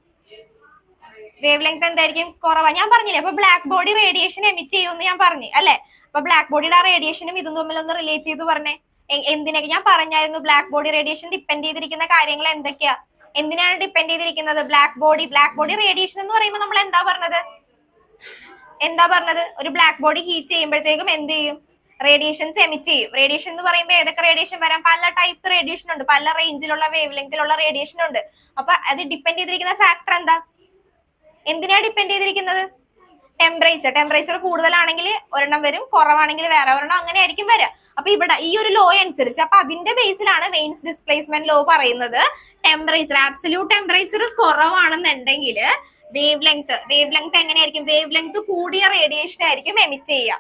കുറവാ. ഞാൻ പറഞ്ഞില്ലേ, അപ്പൊ ബ്ലാക്ക് ബോഡി റേഡിയേഷൻ എമിറ്റ് ചെയ്യുമെന്ന് ഞാൻ പറഞ്ഞു അല്ലെ. അപ്പൊ ബ്ലാക്ക് ബോഡിയുടെ ആ റേഡിയേഷനും ഇതും തമ്മിലൊന്ന് റിലേറ്റ് ചെയ്ത് പറഞ്ഞേ. എന്തിനൊക്കെ ഞാൻ പറഞ്ഞായിരുന്നു, ബ്ലാക്ക് ബോഡി റേഡിയേഷൻ ഡിപ്പെൻഡ് ചെയ്തിരിക്കുന്ന കാര്യങ്ങൾ എന്തൊക്കെയാ, എന്തിനാണ് ഡിപ്പെൻഡ് ചെയ്തിരിക്കുന്നത്? ബ്ലാക്ക് ബോഡി റേഡിയേഷൻ എന്ന് പറയുമ്പോൾ നമ്മൾ എന്താ പറഞ്ഞത്? ഒരു ബ്ലാക്ക് ബോഡി ഹീറ്റ് ചെയ്യുമ്പോഴത്തേക്കും എന്ത് ചെയ്യും? റേഡിയേഷൻസ് എമിറ്റ് ചെയ്യും. റേഡിയേഷൻ എന്ന് പറയുമ്പോൾ ഏതൊക്കെ റേഡിയേഷൻ വരാം? പല ടൈപ്പ് റേഡിയേഷൻ ഉണ്ട്, പല റേഞ്ചിലുള്ള വേവ് ലെങ്തിലുള്ള റേഡിയേഷൻ ഉണ്ട്. അപ്പൊ അത് ഡിപ്പെൻഡ് ചെയ്തിരിക്കുന്ന ഫാക്ടർ എന്താ? എന്തിനാ ഡിപ്പെൻഡ് ചെയ്തിരിക്കുന്നത്? ടെമ്പറേച്ചർ കൂടുതലാണെങ്കിൽ ഒരെണ്ണം വരും, കുറവാണെങ്കിൽ വേറെ ഒരെണ്ണം, അങ്ങനെ ആയിരിക്കും വരിക. അപ്പൊ ഇവിടെ ഈ ഒരു ലോ അനുസരിച്ച്, അപ്പൊ അതിന്റെ ബേസിലാണ് വെയിൻസ് ഡിസ്പ്ലേസ്മെന്റ് ലോ പറയുന്നത്. ആബ്സല്യൂട്ട് ടെമ്പറേച്ചർ കുറവാണെന്നുണ്ടെങ്കിൽ വേവ് ലെങ്ത് എങ്ങനെയായിരിക്കും? വേവ് ലെങ്ത് കൂടിയ റേഡിയേഷൻ ആയിരിക്കും എമിറ്റ് ചെയ്യുക.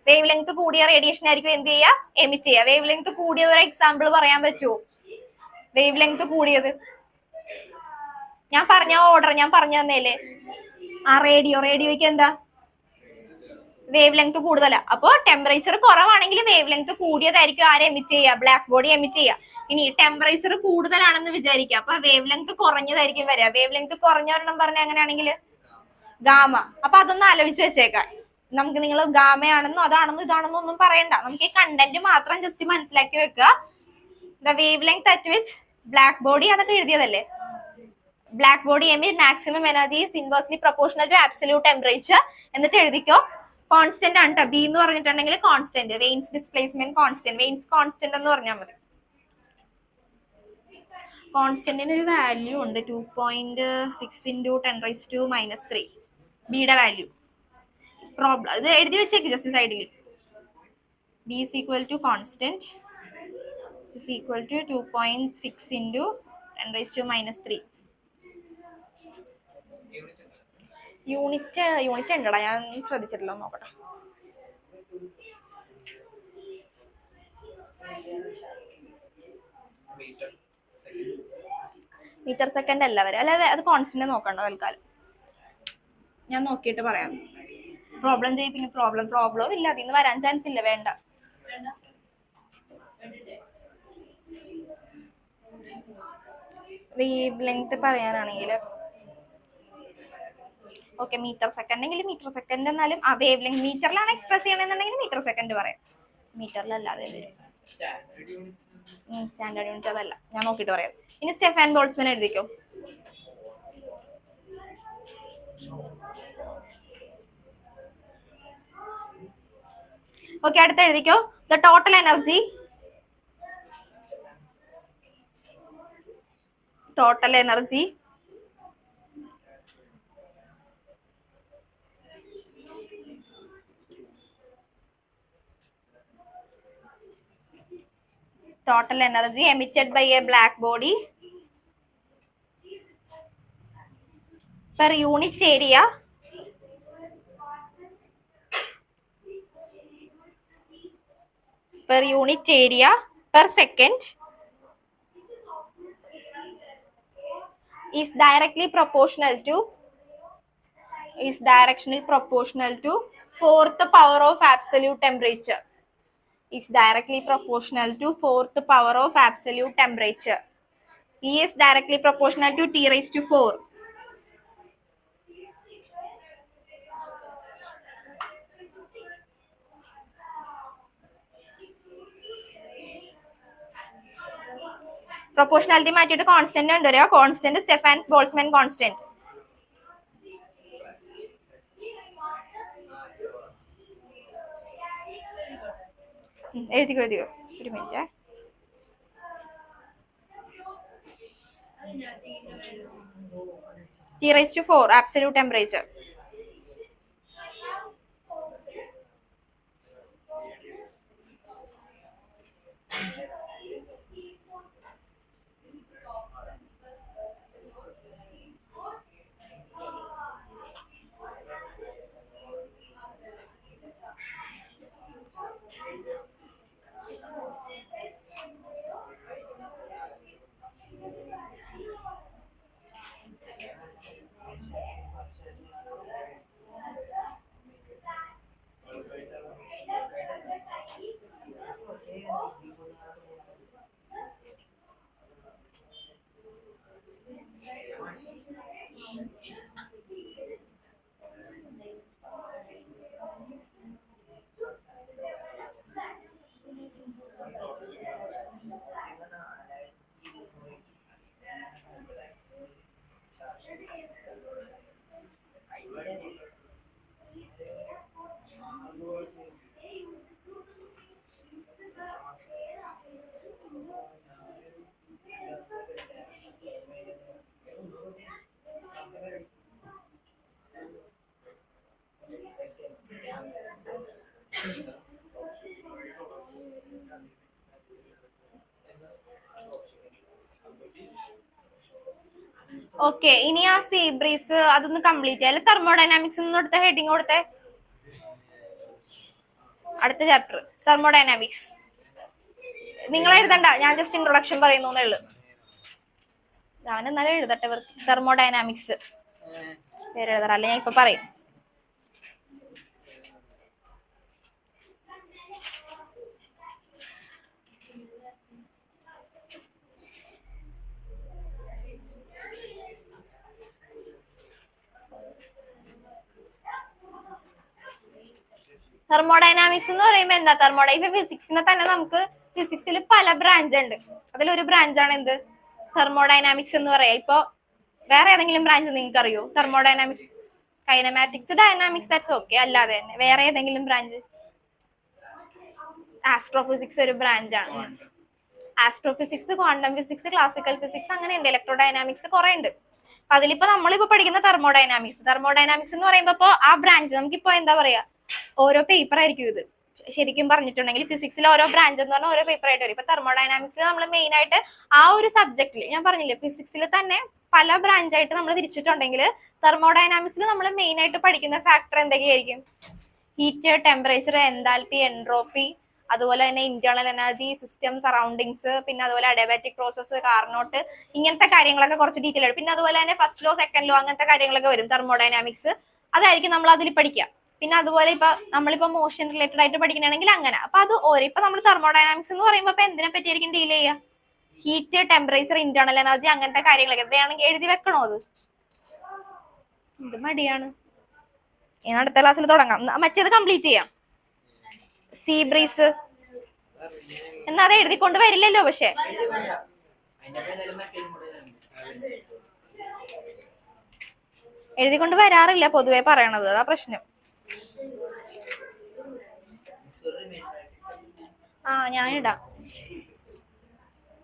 വേവ് ലെങ്ത് കൂടിയ റേഡിയേഷൻ ആയിരിക്കും എന്ത് ചെയ്യുക? എമിറ്റ് ചെയ്യുക. വേവ് ലെങ്ത് കൂടിയത് ഒരു എക്സാമ്പിൾ പറയാൻ പറ്റുമോ? വേവ് ലെങ്ത് കൂടിയത് ഞാൻ പറഞ്ഞ ഓർഡർ ഞാൻ പറഞ്ഞു തന്നേലേ. റേഡിയോയ്ക്ക് എന്താ? വേവ് ലെങ്ത് കൂടുതലാ. അപ്പൊ ടെമ്പറേച്ചർ കുറവാണെങ്കിൽ വേവ് ലെങ്ത് കൂടിയതായിരിക്കും ആരെ എമിറ്റ് ചെയ്യുക? ബ്ലാക്ക് ബോഡി എമിറ്റ് ചെയ്യുക. ഇനി ടെമ്പറേച്ചർ കൂടുതലാണെന്ന് വിചാരിക്കുക, അപ്പൊ വേവ് ലെങ്ത് കുറഞ്ഞതായിരിക്കും വരിക. വേവ് ലെങ്ത് കുറഞ്ഞ ഒരെണ്ണം പറഞ്ഞ എങ്ങനെയാണെങ്കിൽ ഗാമ. അപ്പൊ അതൊന്ന് ആലോചിച്ച് വെച്ചേക്കാം. നമുക്ക് നിങ്ങൾ ഗാമയാണെന്നോ അതാണെന്നോ ഇതാണെന്നോ ഒന്നും പറയണ്ട, നമുക്ക് ഈ കണ്ടന്റ് മാത്രം ജസ്റ്റ് മനസ്സിലാക്കി വെക്കുക. The wavelength at which black body, അതൊക്കെ എഴുതിയതല്ലേ. Black body emit maximum energy is inversely proportional to absolute temperature. എന്നിട്ട് എഴുതിക്കോ, കോൺസ്റ്റന്റ് ആണ് ട്ടോ. ബി എന്ന് പറഞ്ഞിട്ടുണ്ടെങ്കിൽ constant, Wien's displacement constant, Wien's constant എന്ന് പറഞ്ഞാൽ മതി. കോൺസ്റ്റന്റിന് ഒരു വാല്യൂ ഉണ്ട്, 2.6 × 10⁻³ ബിയുടെ വാല്യൂ. പ്രോബ്ലം ഇത് എഴുതി വെച്ചേക്ക് ജസ്റ്റ് സൈഡിൽ. B is equal to constant is equal to 2.6 into 10⁻³ unit ഉണ്ടടാ, ഞാൻ ശ്രദ്ധിച്ചിട്ടില്ല, നോക്കട്ടെ. മീറ്റർ സെക്കൻഡ് അല്ല വരെ, അല്ല അത് കോൺസ്റ്റന്റ് നോക്കണ്ട തൽക്കാലം. ഞാൻ നോക്കിയിട്ട് പറയാം. പ്രോബ്ലം ചെയ്യിപ്പിക്കും. പ്രോബ്ലം ഇല്ല, അതിൽ നിന്ന് വരാൻ ചാൻസ് ഇല്ല, വേണ്ട. വേവ് ലെങ്ത് പറയാനാണെങ്കിൽ ഓക്കെ, മീറ്റർ സെക്കൻഡ് എങ്കിൽ മീറ്റർ സെക്കൻഡ് എന്നാലും ആ വേവ് ലെങ്ത് മീറ്ററിലാണ് എക്സ്പ്രസ് ചെയ്യണമെന്നുണ്ടെങ്കിൽ മീറ്റർ സെക്കൻഡ് പറയാം. മീറ്ററിലല്ലാതെ സ്റ്റാൻഡേർഡ് യൂണിറ്റ് അതല്ല, ഞാൻ നോക്കിയിട്ട് പറയാം. ഇനി സ്റ്റെഫാൻ ബോൾട്സ്മാൻ എഴുതിക്കോ. ഓക്കെ, അടുത്ത എഴുതിക്കോ. The total energy emitted by a black body per unit area per second is directly proportional to fourth power of absolute temperature. Is directly proportional to fourth power of absolute temperature. E is directly proportional to T⁴. Proportionality മാറ്റിയിട്ട് constant കൊണ്ടുവരിക. Constant Stefan Boltzmann constant. എഴുതിക്കോ ഒരു minute. T⁴ absolute temperature. Okay, ഇനി ആ sea breeze അതൊന്ന് complete ചെയ്യാം. Thermodynamics എടുത്ത heading കൊടുത്തേ. അടുത്ത ചാപ്റ്റർ തെർമോഡൈനാമിക്സ്. നിങ്ങൾ എഴുതണ്ട, ഞാൻ ജസ്റ്റ് ഇൻട്രൊഡക്ഷൻ പറയുന്നേ ഉള്ളൂ. ഞാൻ എന്നാലും എഴുതട്ടെ. തെർമോഡൈനാമിക്സ് പേര് എഴുതാറല്ല, ഞാൻ ഇപ്പൊ പറയും. തെർമോഡൈനാമിക്സ് എന്ന് പറയുമ്പോൾ എന്താ? ഫിസിക്സിനെ തന്നെ നമുക്ക് ഫിസിക്സിൽ പല ബ്രാഞ്ച് ഉണ്ട്. അതിലൊരു ബ്രാഞ്ചാണ് എന്ത്? തെർമോഡൈനാമിക്സ് എന്ന് പറയാം. ഇപ്പൊ വേറെ ഏതെങ്കിലും ബ്രാഞ്ച് നിങ്ങൾക്ക് അറിയോ? Thermodynamics, kinematics, dynamics, that's okay. അല്ലാതെ തന്നെ വേറെ ഏതെങ്കിലും ബ്രാഞ്ച്? ആസ്ട്രോഫിസിക്സ് ഒരു ബ്രാഞ്ചാണ്. Astrophysics, quantum physics, classical physics, അങ്ങനെ ഉണ്ട്. ഇലക്ട്രോഡൈനാമിക്സ് കുറെ ഉണ്ട്. അതിലിപ്പോ നമ്മളിപ്പോ പഠിക്കുന്ന തെർമോഡൈനാമിക്സ് എന്ന് പറയുമ്പോ ഇപ്പൊ ആ ബ്രാഞ്ച് നമുക്കിപ്പോ എന്താ പറയാ ഓരോ പേപ്പർ ആയിരിക്കും ഇത് ശരിക്കും പറഞ്ഞിട്ടുണ്ടെങ്കിൽ ഫിസിക്സിൽ ഓരോ ബ്രാഞ്ച് എന്ന് പറഞ്ഞാൽ ഓരോ പേപ്പർ ആയിട്ട് വരും. ഇപ്പൊ തെർമോഡൈനാമിക്സിൽ നമ്മൾ മെയിൻ ആയിട്ട് ആ ഒരു സബ്ജക്റ്റിൽ ഞാൻ പറഞ്ഞില്ലേ ഫിസിക്സിൽ തന്നെ പല ബ്രാഞ്ച് ആയിട്ട് നമ്മൾ തിരിച്ചിട്ടുണ്ടെങ്കിൽ തെർമോഡൈനാമിക്സിൽ നമ്മൾ മെയിൻ ആയിട്ട് പഠിക്കുന്ന ഫാക്ടർ എന്തൊക്കെയായിരിക്കും? ഹീറ്റ്, ടെമ്പറേച്ചർ, എൻതാൽപ്പി, എൻട്രോപ്പി, അതുപോലെ തന്നെ ഇന്റേണൽ എനർജി, സിസ്റ്റം സറൗണ്ടിങ്സ്, പിന്നെ അതുപോലെ അഡിയബാറ്റിക് പ്രോസസ്, കാർനോട്ട്, ഇങ്ങനത്തെ കാര്യങ്ങളൊക്കെ കുറച്ച് ഡീറ്റെയിൽ ആണ്. പിന്നെ അതുപോലെ തന്നെ ഫസ്റ്റ് ലോ, സെക്കൻഡ് ലോ, അങ്ങനത്തെ കാര്യങ്ങളൊക്കെ വരും തെർമോഡൈനാമിക്സ്. അതായിരിക്കും നമ്മൾ അതിൽ പഠിക്കുക. പിന്നെ അതുപോലെ ഇപ്പൊ നമ്മളിപ്പോ മോഷൻ റിലേറ്റഡ് ആയിട്ട് പഠിക്കണമെങ്കിൽ അങ്ങനെ. അപ്പൊ അത് ഓരോ ഇപ്പൊ നമ്മൾ തെർമോഡൈനാമിക്സ് എന്ന് പറയുമ്പോൾ ഇപ്പൊ എന്തിനെ പറ്റിയായിരിക്കും ഡീൽ ചെയ്യുക? ഹീറ്റ്, ടെമ്പറേച്ചർ, ഇന്റേണൽ എനർജി, അങ്ങനത്തെ കാര്യങ്ങളൊക്കെ വേണമെങ്കിൽ എഴുതി വെക്കണോ? അത് ഇത് മടിയാണ്. ഇനി അടുത്ത ക്ലാസ്സിൽ തുടങ്ങാം. മറ്റേത് കംപ്ലീറ്റ് ചെയ്യാം. സീ ബ്രീസ് എന്നാ അത് എഴുതിക്കൊണ്ട് വരില്ലല്ലോ. പക്ഷെ എഴുതിക്കൊണ്ട് വരാറില്ല പൊതുവെ പറയണത്, അതാ പ്രശ്നം. ഞാനിടാം.